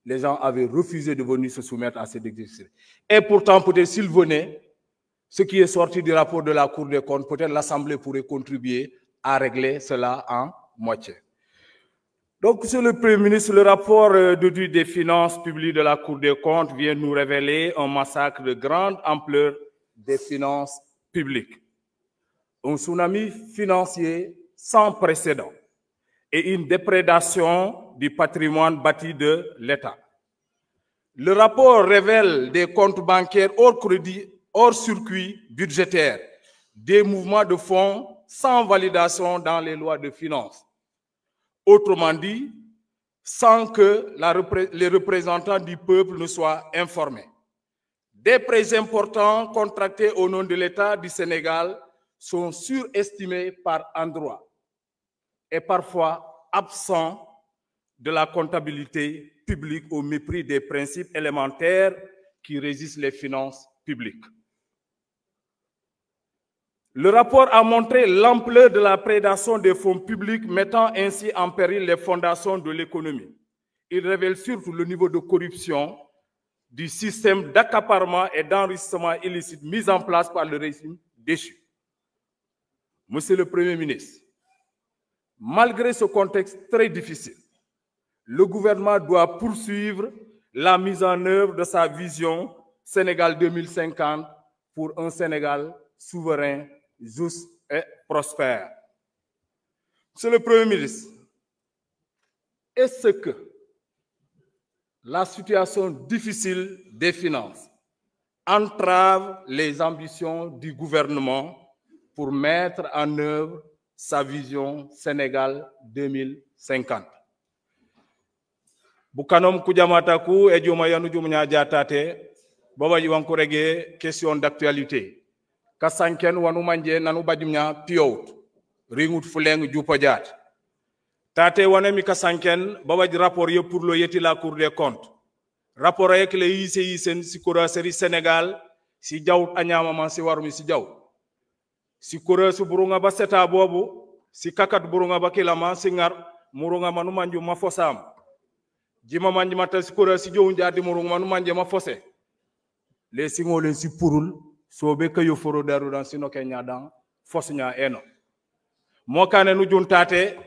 Les gens avaient refusé de venir se soumettre à cet exercice. Et pourtant, peut-être s'ils venaient, ce qui est sorti du rapport de la Cour des comptes, peut-être l'Assemblée pourrait contribuer à régler cela en moitié. Donc, Monsieur le Premier ministre, le rapport d'audit des finances publiques de la Cour des comptes vient nous révéler un massacre de grande ampleur des finances publiques. Un tsunami financier sans précédent et une déprédation du patrimoine bâti de l'État. Le rapport révèle des comptes bancaires hors crédit, hors circuit budgétaire, des mouvements de fonds sans validation dans les lois de finances. Autrement dit, sans que les représentants du peuple ne soient informés. Des prêts importants contractés au nom de l'État du Sénégal sont surestimés par endroits et parfois absents de la comptabilité publique au mépris des principes élémentaires qui régissent les finances publiques. Le rapport a montré l'ampleur de la prédation des fonds publics, mettant ainsi en péril les fondations de l'économie. Il révèle surtout le niveau de corruption du système d'accaparement et d'enrichissement illicite mis en place par le régime déchu. Monsieur le Premier ministre, malgré ce contexte très difficile, le gouvernement doit poursuivre la mise en œuvre de sa vision Sénégal 2050 pour un Sénégal souverain, juste et prospère. Monsieur le Premier ministre, est-ce que la situation difficile des finances entrave les ambitions du gouvernement pour mettre en œuvre sa vision Sénégal 2050? Bukanom kujamataku ejuma yanu jumnya jatate baba yiwanku rege question d'actualité kasanken wanu manje nanu bajumnya piyot ringut fuleng jupa jat tate wane mi kasanken baba rapport ye pour le yeti la Cour des comptes rapport yek le yise sen si kura seri Sénégal si jaw anyama man si warumi si jaw si kura su burunga ba seta bobu si kakat burunga ba kilama si ngar murunga manu manju ma fosam jima manji mata si kura si jow jadi murunga manu manje ma fosé les singolé si purul sobe kayo foro daru dan sino kenya dan fosnya eno mo kané nu juntate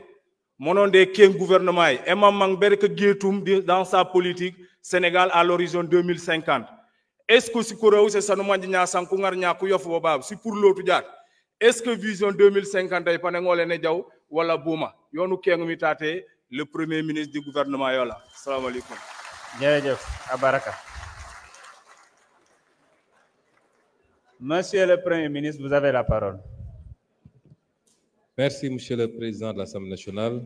monon de ken gouvernement et mang berke getum dans sa politique Sénégal à l'horizon 2050 est-ce que si kura ou c'est sanu manji nya sanku ngar nya ku yof bobab si pour l'autre diat est-ce que vision 2050 ay pané ngolé né jaw wala bouma yonu ken mi taté le premier ministre du gouvernement yola assalamu alaikum jërëjëf abaraka. Monsieur le Premier ministre, vous avez la parole. Merci, Monsieur le Président de l'Assemblée nationale.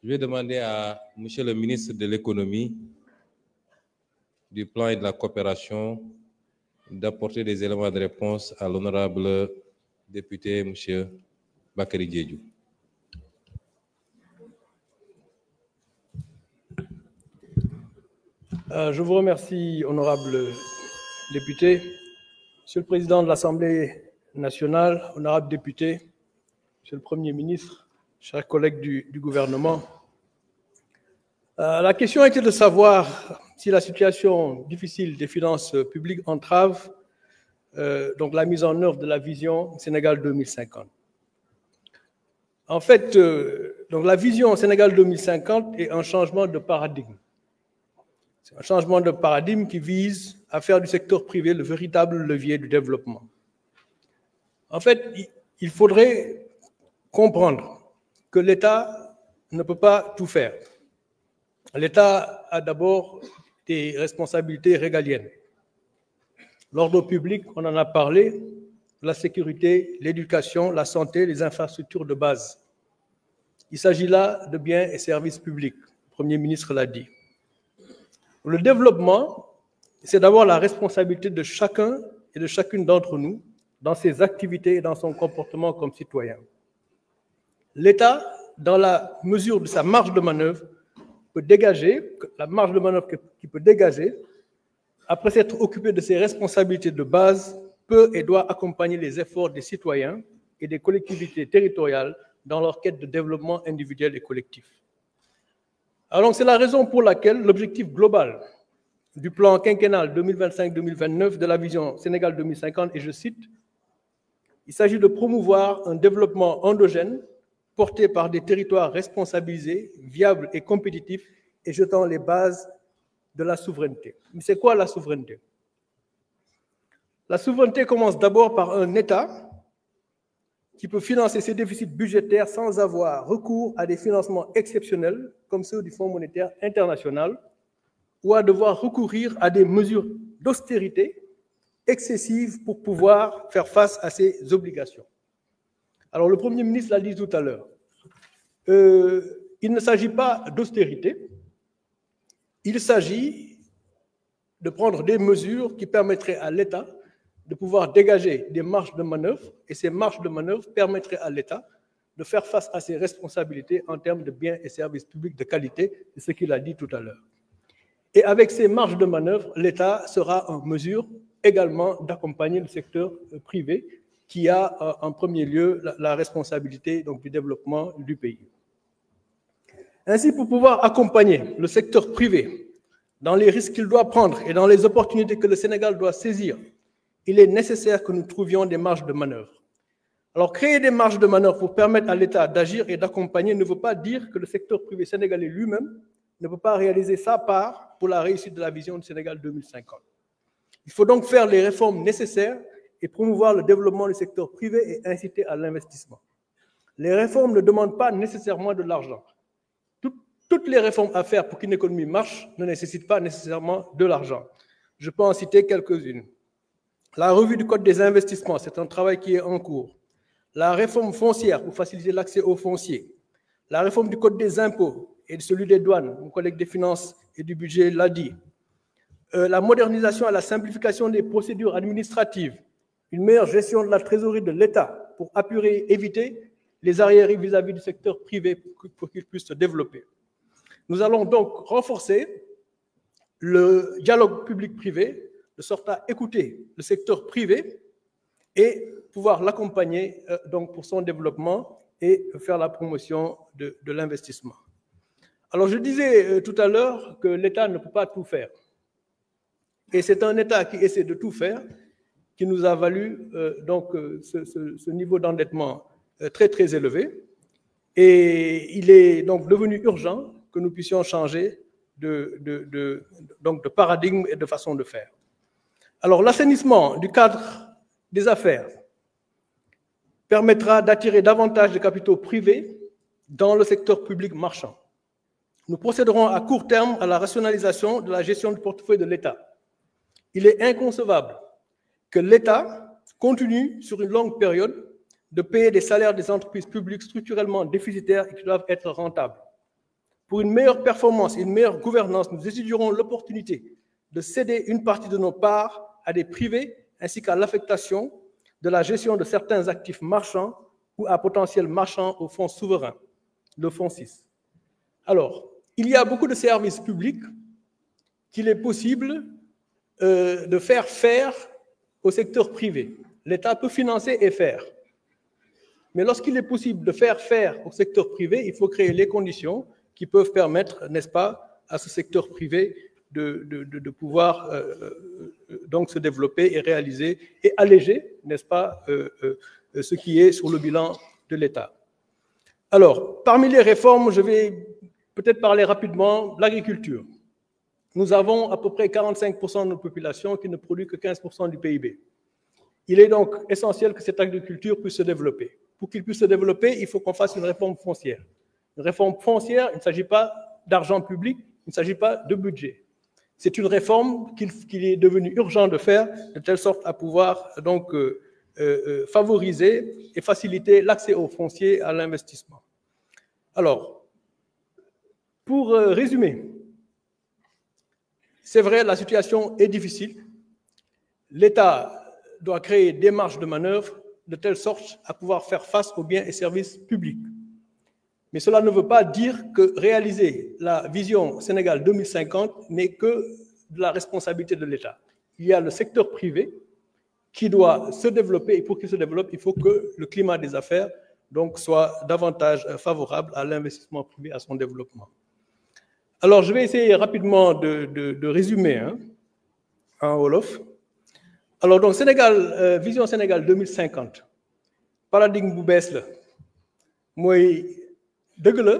Je vais demander à Monsieur le ministre de l'Économie, du Plan et de la Coopération d'apporter des éléments de réponse à l'honorable député, Monsieur Bakary Diédhiou. Je vous remercie, honorable député. Monsieur le Président de l'Assemblée nationale, honorables députés, Monsieur le Premier ministre, chers collègues du gouvernement, la question était de savoir si la situation difficile des finances publiques entrave donc la mise en œuvre de la vision Sénégal 2050. En fait, donc la vision Sénégal 2050 est un changement de paradigme. C'est un changement de paradigme qui vise à faire du secteur privé le véritable levier du développement. En fait, il faudrait comprendre que l'État ne peut pas tout faire. L'État a d'abord des responsabilités régaliennes. L'ordre public, on en a parlé, la sécurité, l'éducation, la santé, les infrastructures de base. Il s'agit là de biens et services publics. Le Premier ministre l'a dit. Le développement, c'est d'abord la responsabilité de chacun et de chacune d'entre nous dans ses activités et dans son comportement comme citoyen. L'État, dans la mesure de sa marge de manœuvre, peut dégager, la marge de manœuvre qu'il peut dégager, après s'être occupé de ses responsabilités de base, peut et doit accompagner les efforts des citoyens et des collectivités territoriales dans leur quête de développement individuel et collectif. Alors, c'est la raison pour laquelle l'objectif global du plan quinquennal 2025-2029 de la vision Sénégal 2050, et je cite, il s'agit de promouvoir un développement endogène porté par des territoires responsabilisés, viables et compétitifs et jetant les bases de la souveraineté. Mais c'est quoi la souveraineté? La souveraineté commence d'abord par un État qui peut financer ses déficits budgétaires sans avoir recours à des financements exceptionnels comme ceux du Fonds monétaire international ou à devoir recourir à des mesures d'austérité excessives pour pouvoir faire face à ses obligations. Alors le Premier ministre l'a dit tout à l'heure, il ne s'agit pas d'austérité, il s'agit de prendre des mesures qui permettraient à l'État de pouvoir dégager des marges de manœuvre, et ces marges de manœuvre permettraient à l'État de faire face à ses responsabilités en termes de biens et services publics de qualité, c'est ce qu'il a dit tout à l'heure. Et avec ces marges de manœuvre, l'État sera en mesure également d'accompagner le secteur privé qui a en premier lieu la responsabilité donc, du développement du pays. Ainsi, pour pouvoir accompagner le secteur privé dans les risques qu'il doit prendre et dans les opportunités que le Sénégal doit saisir, il est nécessaire que nous trouvions des marges de manœuvre. Alors, créer des marges de manœuvre pour permettre à l'État d'agir et d'accompagner ne veut pas dire que le secteur privé sénégalais lui-même ne peut pas réaliser sa part pour la réussite de la vision du Sénégal 2050. Il faut donc faire les réformes nécessaires et promouvoir le développement du secteur privé et inciter à l'investissement. Les réformes ne demandent pas nécessairement de l'argent. Toutes les réformes à faire pour qu'une économie marche ne nécessitent pas nécessairement de l'argent. Je peux en citer quelques-unes. La revue du Code des investissements, c'est un travail qui est en cours. La réforme foncière pour faciliter l'accès aux fonciers. La réforme du Code des impôts et de celui des douanes, mon collègue des finances et du budget l'a dit. La modernisation et la simplification des procédures administratives. Une meilleure gestion de la trésorerie de l'État pour apurer et éviter les arriérés vis-à-vis du secteur privé pour qu'il puisse se développer. Nous allons donc renforcer le dialogue public-privé de sorte à écouter le secteur privé et pouvoir l'accompagner donc pour son développement et faire la promotion de l'investissement. Alors je disais tout à l'heure que l'État ne peut pas tout faire. Et c'est un État qui essaie de tout faire qui nous a valu ce niveau d'endettement très très élevé. Et il est donc devenu urgent que nous puissions changer de paradigme et de façon de faire. Alors, l'assainissement du cadre des affaires permettra d'attirer davantage de capitaux privés dans le secteur public marchand. Nous procéderons à court terme à la rationalisation de la gestion du portefeuille de l'État. Il est inconcevable que l'État continue sur une longue période de payer des salaires des entreprises publiques structurellement déficitaires et qui doivent être rentables. Pour une meilleure performance et une meilleure gouvernance, nous étudierons l'opportunité de céder une partie de nos parts à des privés ainsi qu'à l'affectation de la gestion de certains actifs marchands ou à potentiel marchand au fonds souverain, le fonds 6. Alors, il y a beaucoup de services publics qu'il est possible de faire au secteur privé. L'État peut financer et faire. Mais lorsqu'il est possible de faire au secteur privé, il faut créer les conditions qui peuvent permettre, n'est-ce pas, à ce secteur privé de pouvoir donc se développer et réaliser et alléger, n'est-ce pas, ce qui est sur le bilan de l'État. Alors, parmi les réformes, je vais peut-être parler rapidement de l'agriculture. Nous avons à peu près 45% de notre population qui ne produit que 15% du PIB. Il est donc essentiel que cette agriculture puisse se développer. Pour qu'il puisse se développer, il faut qu'on fasse une réforme foncière. Une réforme foncière, il ne s'agit pas d'argent public, il ne s'agit pas de budget. C'est une réforme qu'il est devenu urgent de faire, de telle sorte à pouvoir donc favoriser et faciliter l'accès au foncier, à l'investissement. Alors, pour résumer, c'est vrai, la situation est difficile. L'État doit créer des marges de manœuvre de telle sorte à pouvoir faire face aux biens et services publics. Mais cela ne veut pas dire que réaliser la vision Sénégal 2050 n'est que de la responsabilité de l'État. Il y a le secteur privé qui doit se développer, et pour qu'il se développe, il faut que le climat des affaires donc, soit davantage favorable à l'investissement privé, à son développement. Alors, je vais essayer rapidement de résumer en wolof. Alors, donc, vision Sénégal 2050, paradigme bu bees la mooy dëgg la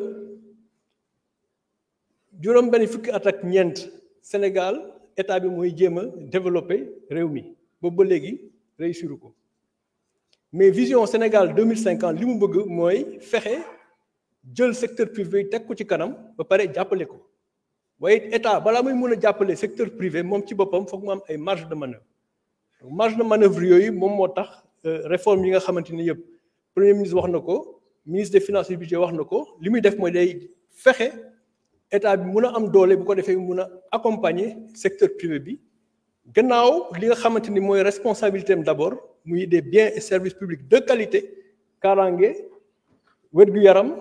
juróom benn fukki at ak ñeent Sénégal état bi mooy jéem a développé réew mi boobu ba léegi réussiru ko mais vision Sénégal 2050 li mu bëgg mooy fexe jël secteur privé teg ko ci kanam ba pare jàppale ko waaye état balaa muy mën a jàppale secteur privé moom ci boppam foog mu am ay marge de manœuvre marge de manœuvre yooyu moom moo tax réforme yi nga xamante ni yëpp premier ministre wax na ko ministre des finances et du budget wax na ko li muy def mooy day fexe état bi mun a am doole bu ko defee mun a accompagner secteur privé bi gannaaw li nga xamante ni mooy responsabilité am d'abord muy des biens et services publics de qualité kaaraange wér-gu-yaram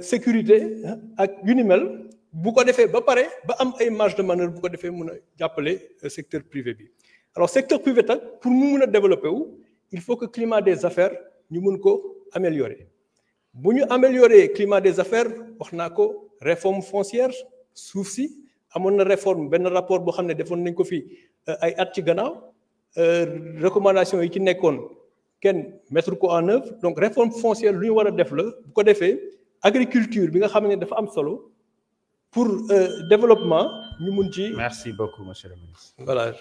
sécurité ak yu ni mel bu ko defee ba pare ba am ay marge de manœuvre bu ko defee mun a jàppale secteur privé bi alors secteur privé tak pour mu mun a développer wu il faut que climat des affaires ñu mun ko améliorer bu ñu améliorer climat des affaires wax naa ko réforme foncière suuf si amoon na réforme benn rapport boo xam ne defoon nañ ko fi ay at ci gannaaw recommandation yi ci nekkoon kenn mettre ko en œuvre donc réforme foncière lu ñu war a def la bu ko defee agriculture bi nga xam ne dafa am solo pour développement ñu mun ci. Merci beaucoup monsieur le ministre. Voilà.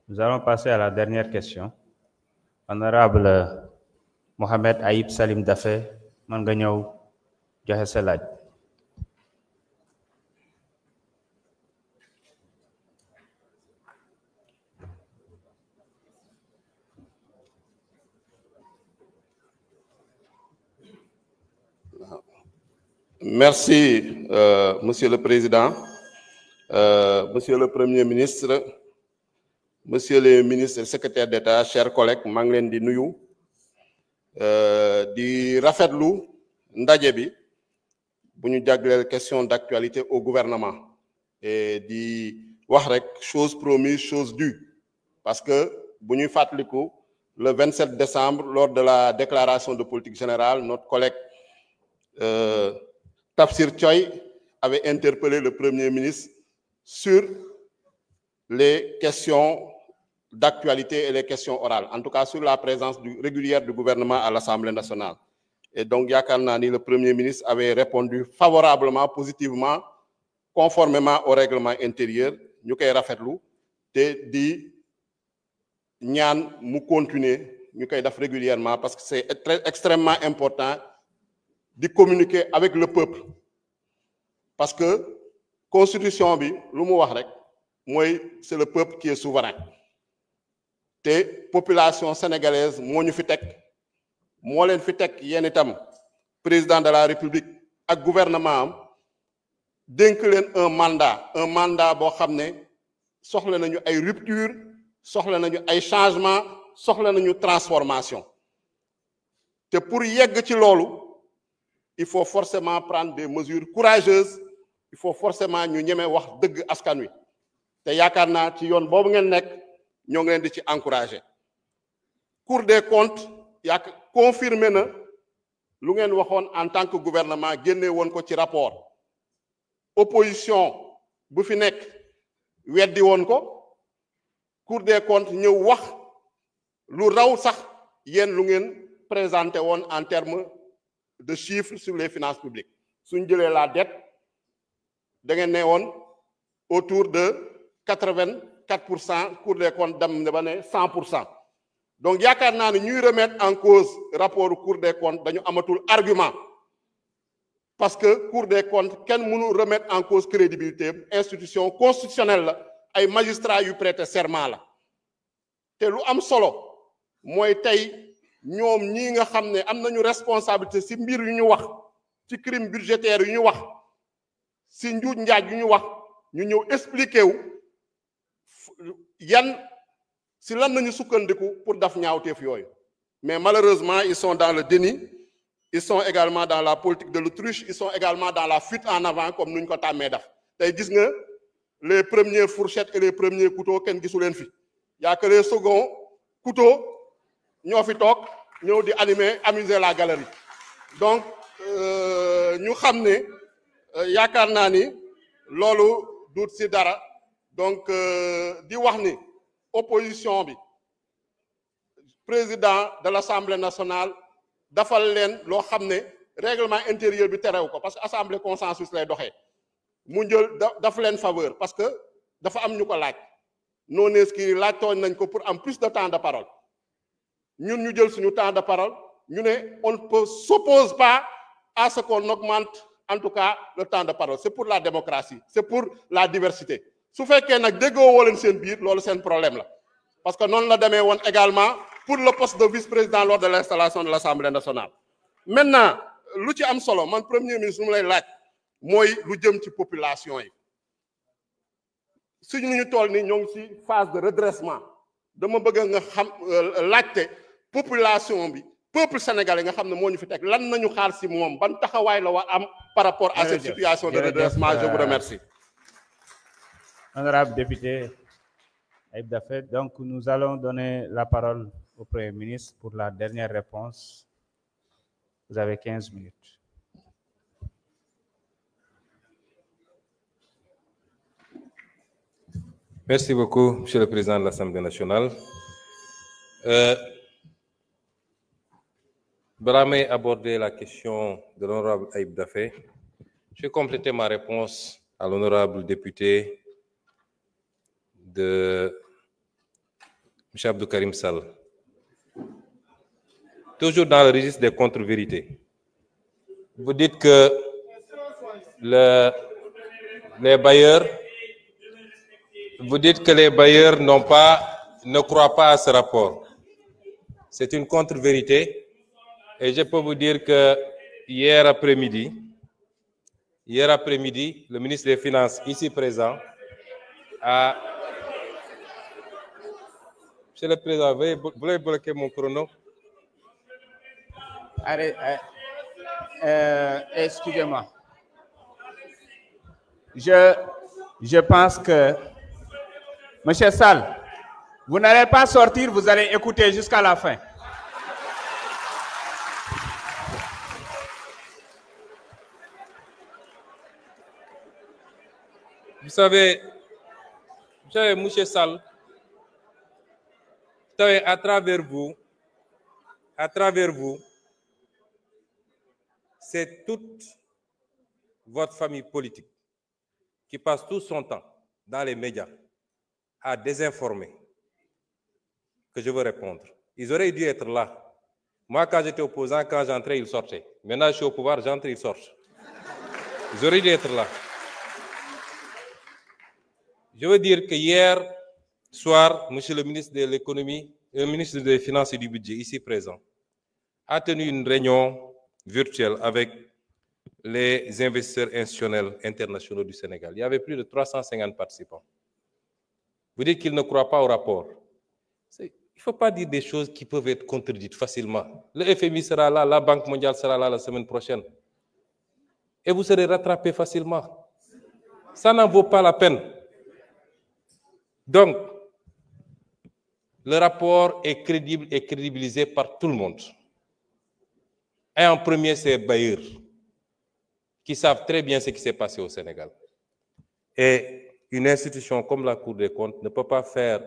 Nous allons passer à la dernière question. Honorable Mohamed Aïb Salim Dafé, man nga ñëw joxe sa laaj. Merci, Monsieur le Président, Monsieur le Premier ministre, Monsieur le ministre et secrétaire d'État, chers collègues, maa ngi leen di nuyu di rafetlu ndaje bi bu ñu jagleel question d'actualité au gouvernement et di wax rek chose promise, chose due, parce que bu ñuy fàttaliku le 27 décembre lors de la déclaration de politique générale, notre collègue Tafsir Thioye avait interpellé le Premier ministre sur les questions d'actualité et les questions orales, en tout cas sur la présence régulière du gouvernement à l'Assemblée nationale. Et donc, yaakaar naa ni le Premier ministre avait répondu favorablement, positivement, conformément au règlement intérieur, ñu koy rafetlu te di ñaan mu continuer ñu koy def régulièrement parce que c'est extrêmement important de communiquer avec le peuple. Parce que constitution bi lu mu wax rek mooy c'est le peuple qui est souverain. Te population sénégalaise moo ñu fi teg moo leen fi teg yéen itam président de la république ak gouvernement am dénk leen un mandat boo xam ne soxla nañu ay rupture soxla nañu ay changement soxla nañu transformation te pour yegg ci loolu il faut forcément prendre des mesures courageuses il faut forcément ñu ñeme wax dëgg askan wi te yaakaar naa ci yoon boobu ngeen nekk ñoo ngi leen di ci encourager. Cour des comptes confirmé na lu ngeen waxoon en tant que gouvernement génne woon ko ci rapport opposition bu fi nekk weddi woon ko Cour des comptes ñëw wax lu raw sax yéen lu ngeen présenté woon en termes de chiffres sur les finances publiques suñ jëlee la dette da ngeen ne woon autour de 84%, Cour des comptes dem ba ne 100%. Donc yaakaar naa ne ñuy remettre en cause rapport Cour des comptes dañu amatul argument parce que Cour des comptes kenn mënu remettre en cause crédibilité institution constitutionnelle la ay magistrats yu prêter serment la te lu am solo mooy tey ñoom ñii nga xam ne am nañu responsabilité ci mbir yu ñu wax ci crime budgétaire yu ñu wax ci njuuj njaaj yu ñu wax ñu ñëw expliquer wu yan si lan nañu sukkandiku pour daf ñaawteef yooyu mais malheureusement ils sont dans le déni ils sont également dans la politique de l'autruche ils sont également dans la fuite en avant comme nuñ ko tàmmee def tey gis nga les premières fourchettes et les premiers couteaux kenn gisu leen fi y a que les seconds couteaux ñoo fi toog ñëw di amuser la galerie donc ñu xam ne yaakaar naa ni loolu duut si dara donc di wax ni opposition bi président de l'Assemblée nationale dafal leen loo xam ne règlement intérieur bi terew ko parce que assemblée consensus lay doxee mu jël dafa leen faveur parce que dafa am ñu ko laaj non inscrits laaj tooñ nañ ko pour am plus de temps de parole ñun ñu jël suñu temps de parole ñu ne on ne s'oppose pas à ce qu'on augmente en tout cas le temps de parole c'est pour la démocratie c'est pour la diversité su fekkee nag déggoo woo leen seen biir loolu seen problème la parce que noonu la demee woon également pour le poste de vice-président lors de l'installation de l'Assemblée nationale. Maintenant lu ci am solo man premier ministre mu lay laaj mooy lu jëm ci population yi suñu ñu toll ni ñoo ngi ci phase de redressement dama bëgg nga xam laajte population bi peuple sénégalais nga xam ne moo ñu fi teg lan nañu xaar ci moom ban taxawaay la war am par rapport à cette situation de redressement. Je vous remercie. Honorable député Ayib Daffé. Donc, nous allons donner la parole au Premier ministre pour la dernière réponse. Vous avez 15 minutes. Merci beaucoup, Monsieur le Président de l'Assemblée nationale. Bramé aborder la question de l'honorable Ayib Daffé. Je vais compléter ma réponse à l'honorable député de M. Abdou Karim Sall. Toujours dans le registre des contre-vérités. Vous dites que les bailleurs ne croient pas à ce rapport. C'est une contre-vérité. Et je peux vous dire que hier après-midi, le ministre des Finances, ici présent, a... Monsieur le Président, vous voulez bloquer mon chrono? Excusez-moi. Je pense que... Monsieur Sall, vous n'allez pas sortir, vous allez écouter jusqu'à la fin. Vous savez, monsieur Sall, à travers vous, c'est toute votre famille politique qui passe tout son temps dans les médias à désinformer que je veux répondre. Ils auraient dû être là. Moi, quand j'étais opposant, quand j'entrais, ils sortaient. Maintenant, je suis au pouvoir, j'entre, ils sortent. Ils auraient dû être là. Je veux dire que hier soir, monsieur le ministre de l'économie, le ministre des Finances et du Budget, ici présent, a tenu une réunion virtuelle avec les investisseurs institutionnels internationaux du Sénégal. Il y avait plus de 350 participants. Vous dites qu'ils ne croient pas au rapport. Il ne faut pas dire des choses qui peuvent être contredites facilement. Le FMI sera là, la Banque mondiale sera là la semaine prochaine. Et vous serez rattrapés facilement. Ça n'en vaut pas la peine. Donc, le rapport est crédible et crédibilisé par tout le monde. Et en premier, c'est les bailleurs, qui savent très bien ce qui s'est passé au Sénégal. Et une institution comme la Cour des comptes ne peut pas faire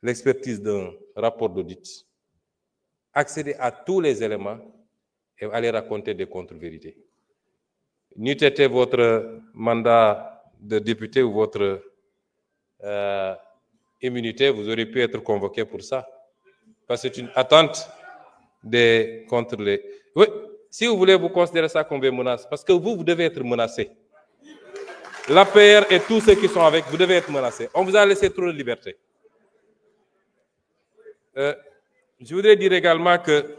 l'expertise d'un rapport d'audit, accéder à tous les éléments et aller raconter des contre-vérités. N'eût été votre mandat de député ou votre immunité, vous auriez pu être convoqué pour ça. Parce que c'est une attente contre les... Oui, si vous voulez, vous considérez ça comme une menace. Parce que vous devez être menacé. L'APR et tous ceux qui sont avec, vous devez être menacés. On vous a laissé trop de liberté. Je voudrais dire également que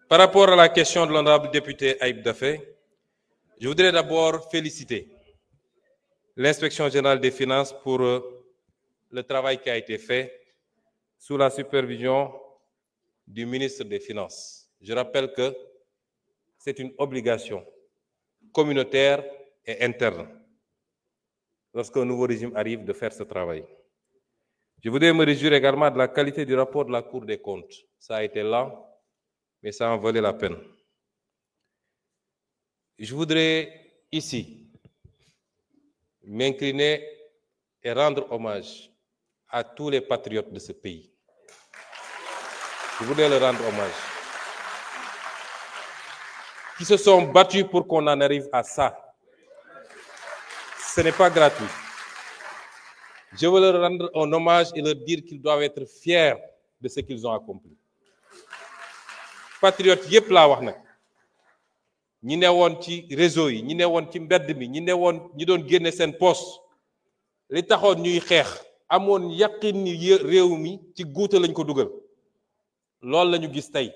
par rapport à la question de l'honorable député Ayib Daffé, je voudrais d'abord féliciter l'Inspection générale des finances pour le travail qui a été fait sous la supervision du ministre des Finances. Je rappelle que c'est une obligation communautaire et interne, lorsqu'un nouveau régime arrive, de faire ce travail. Je voudrais me réjouir également de la qualité du rapport de la Cour des comptes. Ça a été lent, mais ça en valait la peine. Je voudrais ici m'incliner et rendre hommage à tous les patriotes de ce pays. Je voudrais leur rendre hommage. Qui se sont battus pour qu'on en arrive à ça. Ce n'est pas gratuit. Je veux leur rendre un hommage et leur dire qu'ils doivent être fiers de ce qu'ils ont accompli. Patriotes yépp laa wax nag ñi ne woon ci réseau yi ñi ne woon ci mbedd mi ñi ne woon ñi doon génne seen poste li taxoon ñuy xeex amoon yaqin ni réew mi ci guuta lañ ko dugal loolu la ñu gis tey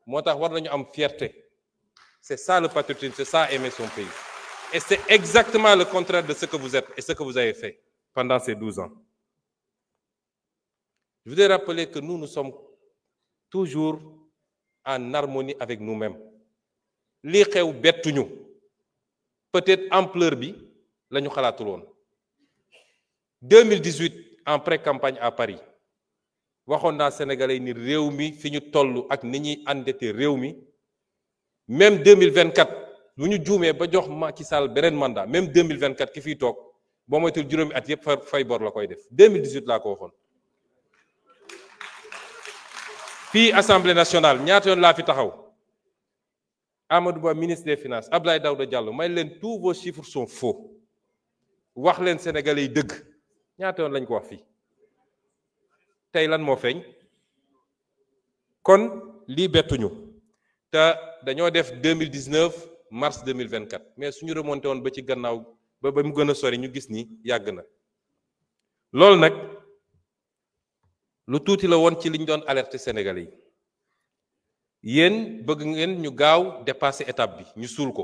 moo tax war nañu am fierté. C'est ça le patriotisme, c'est ça aimer son pays. Et c'est exactement le contraire de ce que vous êtes et ce que vous avez fait pendant ces 12 ans. Je voudrais rappeler que nous sommes toujours en harmonie avec nous-mêmes. Li xew bettuñu peut-être ampleur bi lañu xalaatul woon 2018 en pré-campagne à Paris waxoon naa Sénégalais ni réew mi fi ñu toll ak ni ñuy endetté réew mi même 2024 lu ñu juumee ba jox Macky Sall beneen mandat même 2024 ki fiy toog boo moytul juróomi at yëpp fay bor la koy def 2018 laa ko waxoon. fii Assemblée nationale ñaata yoon laa fi taxaw Amadou Ba ministre des Finances Abdoulaye Daouda Diallo may leen tous vos chiffres sont faux wax leen Sénégalais yi dëgg ñaata yoon lañ ko wax fii tey lan moo feeñ kon lii bettuñu te dañoo def 2019 mars 2024 mais suñu remonté woon ba ci gannaaw ba mu gën a sori ñu gis ni yàgg na loolu nag lu tuuti la woon ci liñ doon alerter Sénégalais yi yéen bëgg ngeen ñu gaaw dépasser étape bi ñu suul ko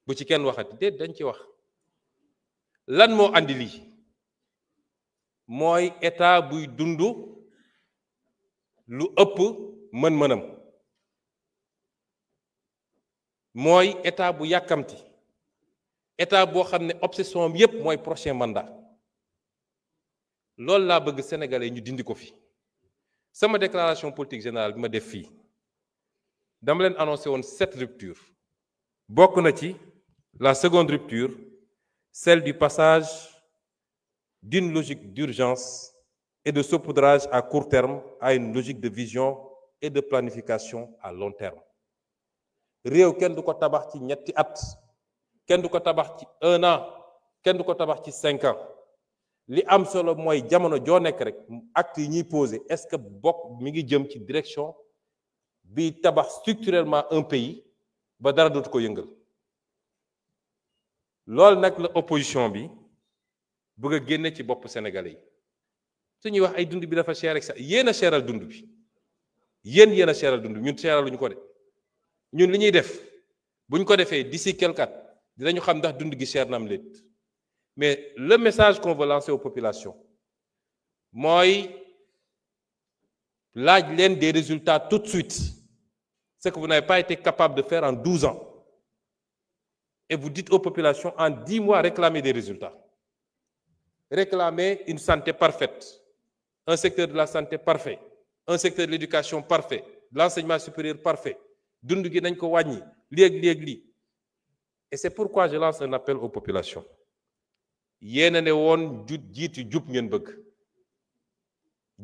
bu ci kenn waxati déet dañ ci wax lan moo andi lii mooy état buy dund lu ëpp mën-mënam mooy état bu yàkkamti état boo xam ne obsession yépp mooy prochain mandat loolu laa bëgg sénégalais ñu dindi ko fi sama déclaration politique générale bi ma def fii dama leen annoncé woon 7 ruptures bokk na ci la seconde rupture celle du passage d'une logique d'urgence et de saupoudrage à court terme à une logique de vision et de planification à long terme réew kenn du ko tabax ci ñetti at kenn du ko tabax ci 1 an kenn du ko tabax ci 5 ans li am solo mooy jamono joo nekk rek acte yi ñuy posé est-ce que bokk mi ngi jëm ci direction bi tabax structurellement un pays ba dara dootu ko yëngal loolu nag la opposition bi bëgg a génne ci bopp sénégalais yi su ñuy wax ay dund bi dafa cher ak sax yéen a seeral dund bi yéen a seeral dund bi ñun seeraluñu ko de ñun li ñuy def buñ ko defee d'ici quelque at dinañu xam ndax dund gi cher na am léet mais le message qu'on veut lancer aux populations mooy laaj leen des résultats tout de suite ce que vous n'avez pas été capable de faire en 12 ans et vous dites aux populations en 10 mois réclamez des résultats réclamez une santé parfaite un secteur de la santé parfait un secteur de l'éducation parfait de l'enseignement supérieur parfait dund gi nañ ko wàññi léeg-léeg et c'est pourquoi je lance un appel aux populations yéena ne woon jiit yu jub ngeen bëgg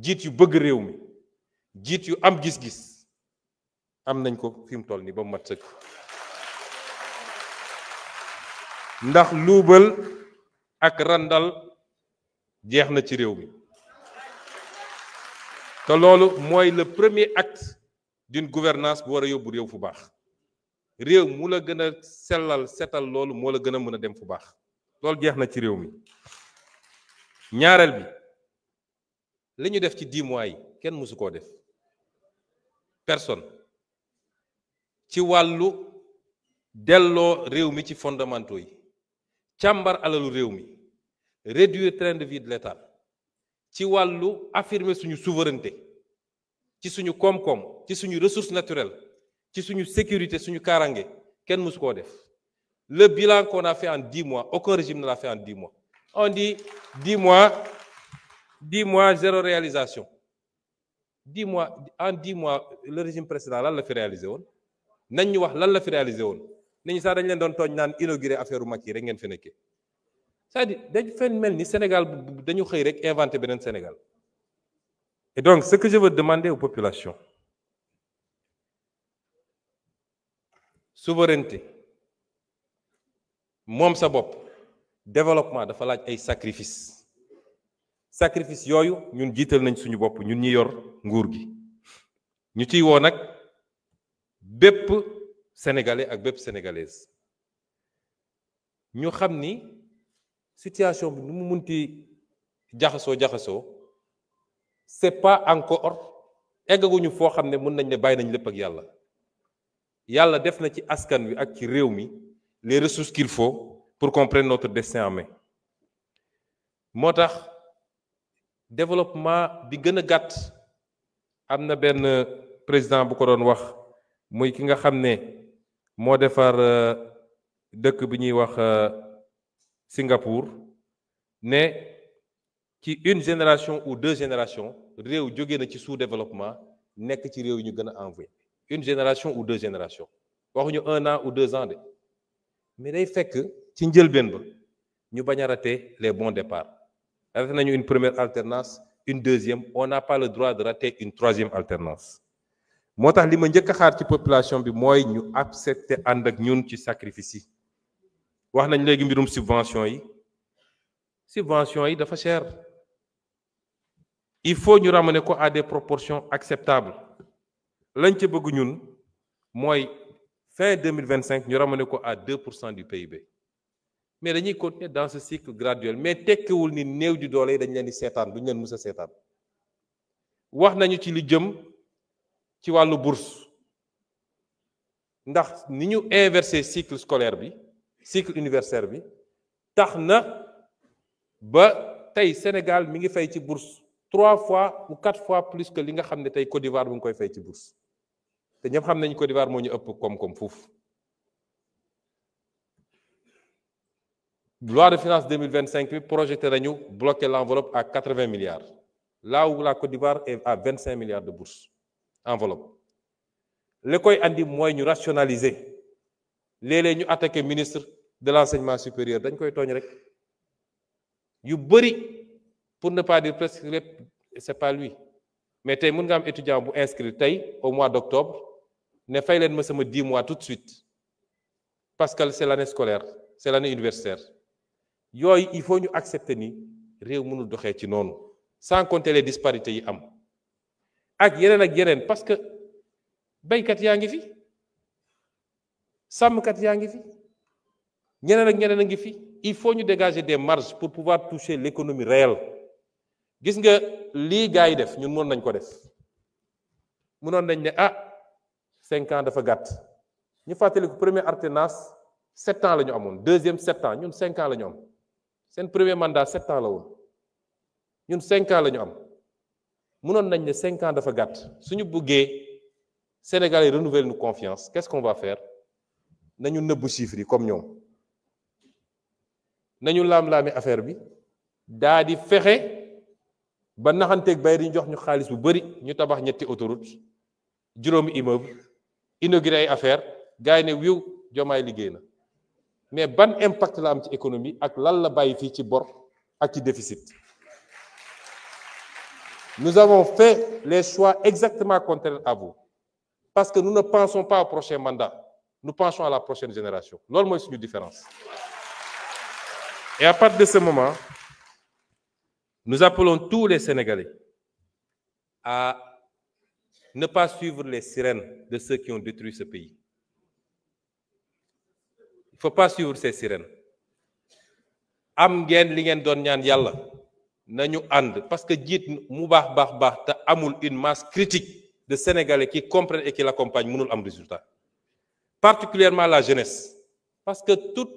jiit yu bëgg réew mi jiit yu am gis-gis am nañ ko fi mu toll nii ba mu mat sëkk ndax luubal ak randal jeex na ci réew mi te loolu mooy le premier acte d'une gouvernance bu war a yóbbu réew fu baax réew mu la gën a sellal setal loolu moo la gën a mën a dem fu baax loolu jeex na ci réew mi ñaareel bi li ñu def ci 10 mois yi kenn mësu koo def personne ci wàllu delloo réew mi ci fondamentaux yi càmbar alalu réew mi réduire train de vie de l'État ci wàllu affirmer suñu souveraineté ci suñu koom-koom ci suñu ressources naturelles ci suñu sécurité suñu kaaraange kenn mësu koo def le bilan qu'on a fait en 10 mois aucun régime ne l'a fait en 10 mois on dit 10 mois zéro réalisation 10 mois en 10 mois le régime précédent lan la fi réalisé woon nañ ñu wax lan la fi réalisé woon nit ñi sax dañ leen doon tooñ naan inauguré affaire u Macky rek ngeen fi nekkee c'est-à-dire dañ fen mel ni Sénégal dañu xëy rek inventé beneen Sénégal et donc ce que je veux demander aux populations souveraineté moom sa bopp développement dafa laaj ay sacrifice yooyu ñun jiital nañ suñu bopp ñun ñi yor nguur gi ñu ciy woo nag bépp sénégalais ak bépp sénégalaise ñu xam ni situation bi nu mu munti jaxasoo c'est pas encore eggaguñu foo xam ne mën nañ ne bàyyi nañ lépp ak yàlla def na ci askan wi ak ci réew mi les ressources qu'il faut pour qu'on prenne notre destin en main moo tax développement bi gën a gàtt am na benn président bu ko doon wax muy ki nga xam ne moo defar dëkk bi ñuy wax Singapour ne ci une génération ou 2 générations réew jóge na ci sous-développement nekk ci réew yi ñu gën a envoyé une génération ou 2 générations waxuñu 1 an ou 2 ans de mais day fekk ci njëlbeen ba ñu bañ a rater les bons départs raté nañu une première alternance une deuxième on n'a pas le droit de rater une troisième alternance moo tax li ma njëkk a xaar ci population bi mooy ñu accepter ànd ak ñun ci sacrifice yi wax nañ léegi mbirum subvention yi dafa cher il faut ñu ramener ko à des proportions acceptables lañ ca bëgg ñun mooy fin 2025 ñu ramener ko à 2% du PIB mais dañuy continuer dans ce cycle graduel mais tekkiwul ni néew di doole yi dañ leen di seetaan duñ leen mës a seetaan wax nañu ci li jëm ci wàllu bourse ndax ni ñu inversé cycle scolaire bi cycle universitaire bi tax na ba tey Sénégal mi ngi fay ci bourse 3 fois ou 4 fois plus que li nga xam ne tey Côte d'Ivoire bu ngi koy fay ci bourse te ñëpp xam nañu Côte d'Ivoire moo ñu ëpp koom-koom foofu. Loi de finances 2025 bi projeté nañu bloquer l'enveloppe à 80 milliards là où la Côte d'Ivoire est à 25 milliards de bourse enveloppe li koy andi mooy ñu rationaliser léeg-léeg ñu attaqué ministre de l'enseignement supérieur dañ koy tooñ rek yu bëri pour ne pas dire presque lépp c'est pas lui mais tey mën nga am étudiant bu inscrit tey au mois d'octobre ne fay leen ma sama 10 mois tout de suite parce que c'est l'année scolaire c'est l'année universitaire yooyu il faut ñu accepter ni réew mënul doxee ci noonu sans compter les disparités yi am ak yeneen parce que béykat yaa ngi fi sàmmkat yaa ngi fi ñeneen a ngi fi il faut ñu dégager des marges pour pouvoir toucher l'économie réelle gis nga lii gars yi def ñun mën nañ ko def mënoon nañ ne 5 ans dafa gàtt ñu fàttali ko première alternance 7 ans la ñu amoon deuxième 7 ans ñun 5 ans la ñu am seen premier mandat 7 ans la woon ñun 5 ans la ñu am mënoon nañ ne 5 ans dafa gàtt suñu bëggee Sénégal yi renouveler nous confiance qu'est-ce qu'on va faire nañu nëbb chiffres yi comme ñoom nañu laam-laami affaire bi daa di fexe ba naxanteeg bay di jox ñu xaalis bu bari ñu tabax ñetti autoroute juróomi immeuble inauguré ay affaire gars yi ne wiw Diomaye liggéey na mais ban impact la am ci économie ak lan la bàyyi fii ci bor ak ci déficit. Nous avons fait les choix exactement contraires à vous parce que nous ne pensons pas au prochain mandat nous pensons à la prochaine génération loolu mooy suñu différence. Et à partir de ce moment nous appelons tous les Sénégalais à ne pas suivre les sirènes de ceux qui ont détruit ce pays. Il ne faut pas suivre ces sirènes. Am ngeen li ngeen doon ñaan yàlla nañu ànd parce que jiit mu baax te amul une masse critique de Sénégalais qui comprennent et qui l'accompagnent mënul am résultat. Particulièrement la jeunesse parce que toute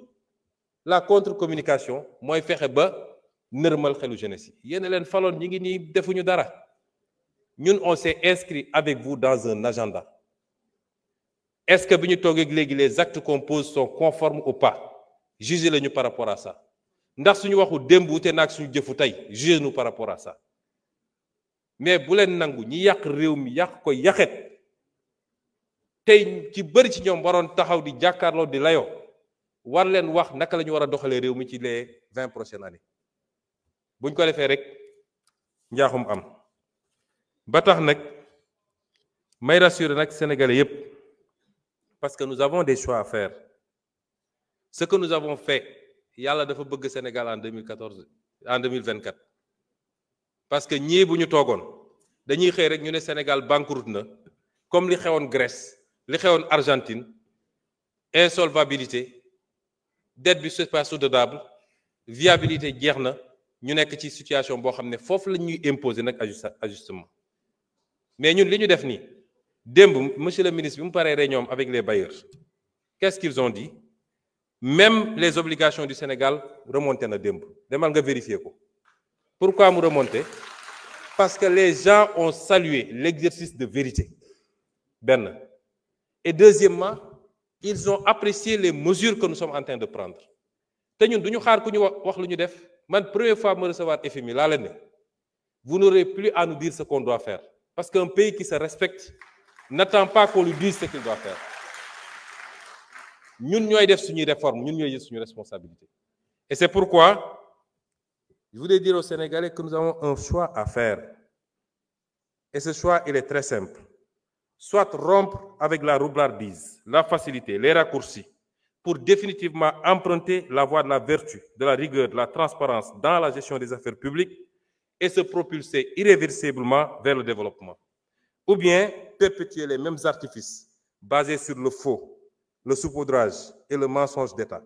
la contre-communication mooy fexe ba nërmal xelu jeunesse yi yéen leen faloon ñi ngi nii defuñu dara ñun on s'est inscrit avec vous dans un agenda est-ce que bi ñu toogee léegi les actes qu'on pose sont conformes ou pas jugez lañu par rapport à ça ndax suñu waxu démb wute naag suñu jëfu tey jugez-nous par rapport à ça mais bu leen nangu ñi yàq réew mi yàq ko yaxet tey ci bëri ci ñoom waroon taxaw di jàkkaarloo di layoo war leen wax naka la ñu war a doxalee réew mi ci les 20 prochaines années buñ ko defee rek njaaxum am ba tax nag may rassurer nag sénégalais yépp parce que nous avons des choix à faire ce que nous avons fait yàlla dafa bëgg Sénégal en 2024 parce que ñii bu ñu toogoon dañuy xëy rek ñu ne Sénégal banqueroute na comme li xewoon Grèce li xewoon Argentine insolvabilité dette bi c'est pas soutenable viabilité jeex na ñu nekk ci situation boo xam ne foofu la ñuy imposer nag ajustement mais ñun li ñu def nii démb monsieur le ministre bi mu paree réunion avec les bailleurs qu'est-ce qu'ils ont dit même les obligations du Sénégal remonté na démb demal nga vérifier ko pourquoi mu remonté parce que les gens ont salué l'exercice de vérité benn et deuxièmement ils ont apprécié les mesures que nous sommes en train de prendre te ñun duñu xaar ku ñu wax lu ñu def. Man première fois me recevoir FMI laa leen ne vous n'aurez plus à nous dire ce qu'on doit faire parce qu'un pays qui se respecte n'attend pas qu'on lui dise ce qu'il doit faire. Ñun ñooy def suñuy réforme, ñun ñooy jël suñu responsabilité. Et c'est pourquoi je voulais dire aux Sénégalais que nous avons un choix à faire. Et ce choix, il est très simple. Soit rompre avec la roublardise, la facilité, les raccourcis, pour définitivement emprunter la voie de la vertu, de la rigueur, de la transparence dans la gestion des affaires publiques et se propulser irréversiblement vers le développement. Ou bien perpétuer les mêmes artifices basés sur le faux, le saupoudrage et le mensonge d'État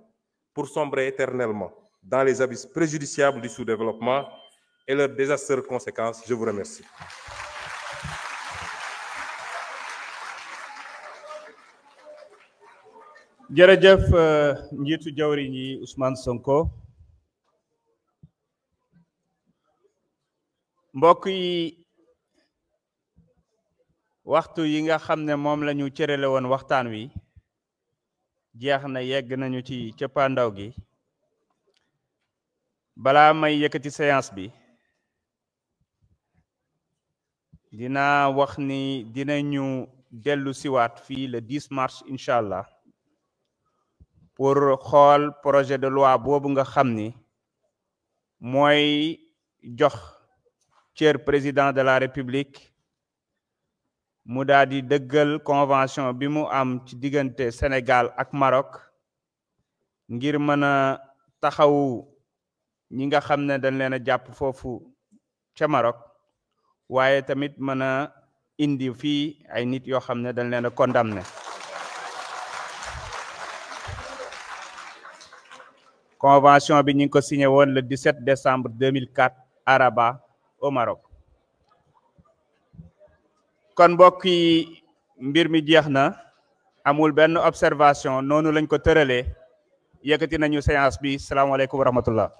pour sombrer éternellement dans les abysses préjudiciables du sous-développement et leurs désastreuses conséquences. Je vous remercie. jërëjëf njiitu jawriñ yi Ousmane Sonko. mbokk yi waxtu yi nga xam ne moom la ñu cërale woon waxtaan wi jeex na, yegg nañu ci cëppaandaw gi. balaa may yëkkati séance bi dina wax ni dinañu dellu siwaat fii le 10 mars incha allah pour xool projet de loi boobu nga xam ni mooy jox cër président de la république mu daal di dëggal convention bi mu am ci diggante Sénégal ak Maroc ngir mën a taxawu ñi nga xam ne dañ leen a jàpp foofu ca Maroc, waaye tamit mën a indi fii ay nit yoo xam ne dañ leen a condamné. convention bi ñu ngi ko signé woon le 17 décembre 2004 à Rabat au Maroc. kon mbokk yi mbir mi jeex na, amul benn observation, noonu lañ ko tëralee. yëkkati nañu séance bi. Salaamaaleykum wa rahmatullah.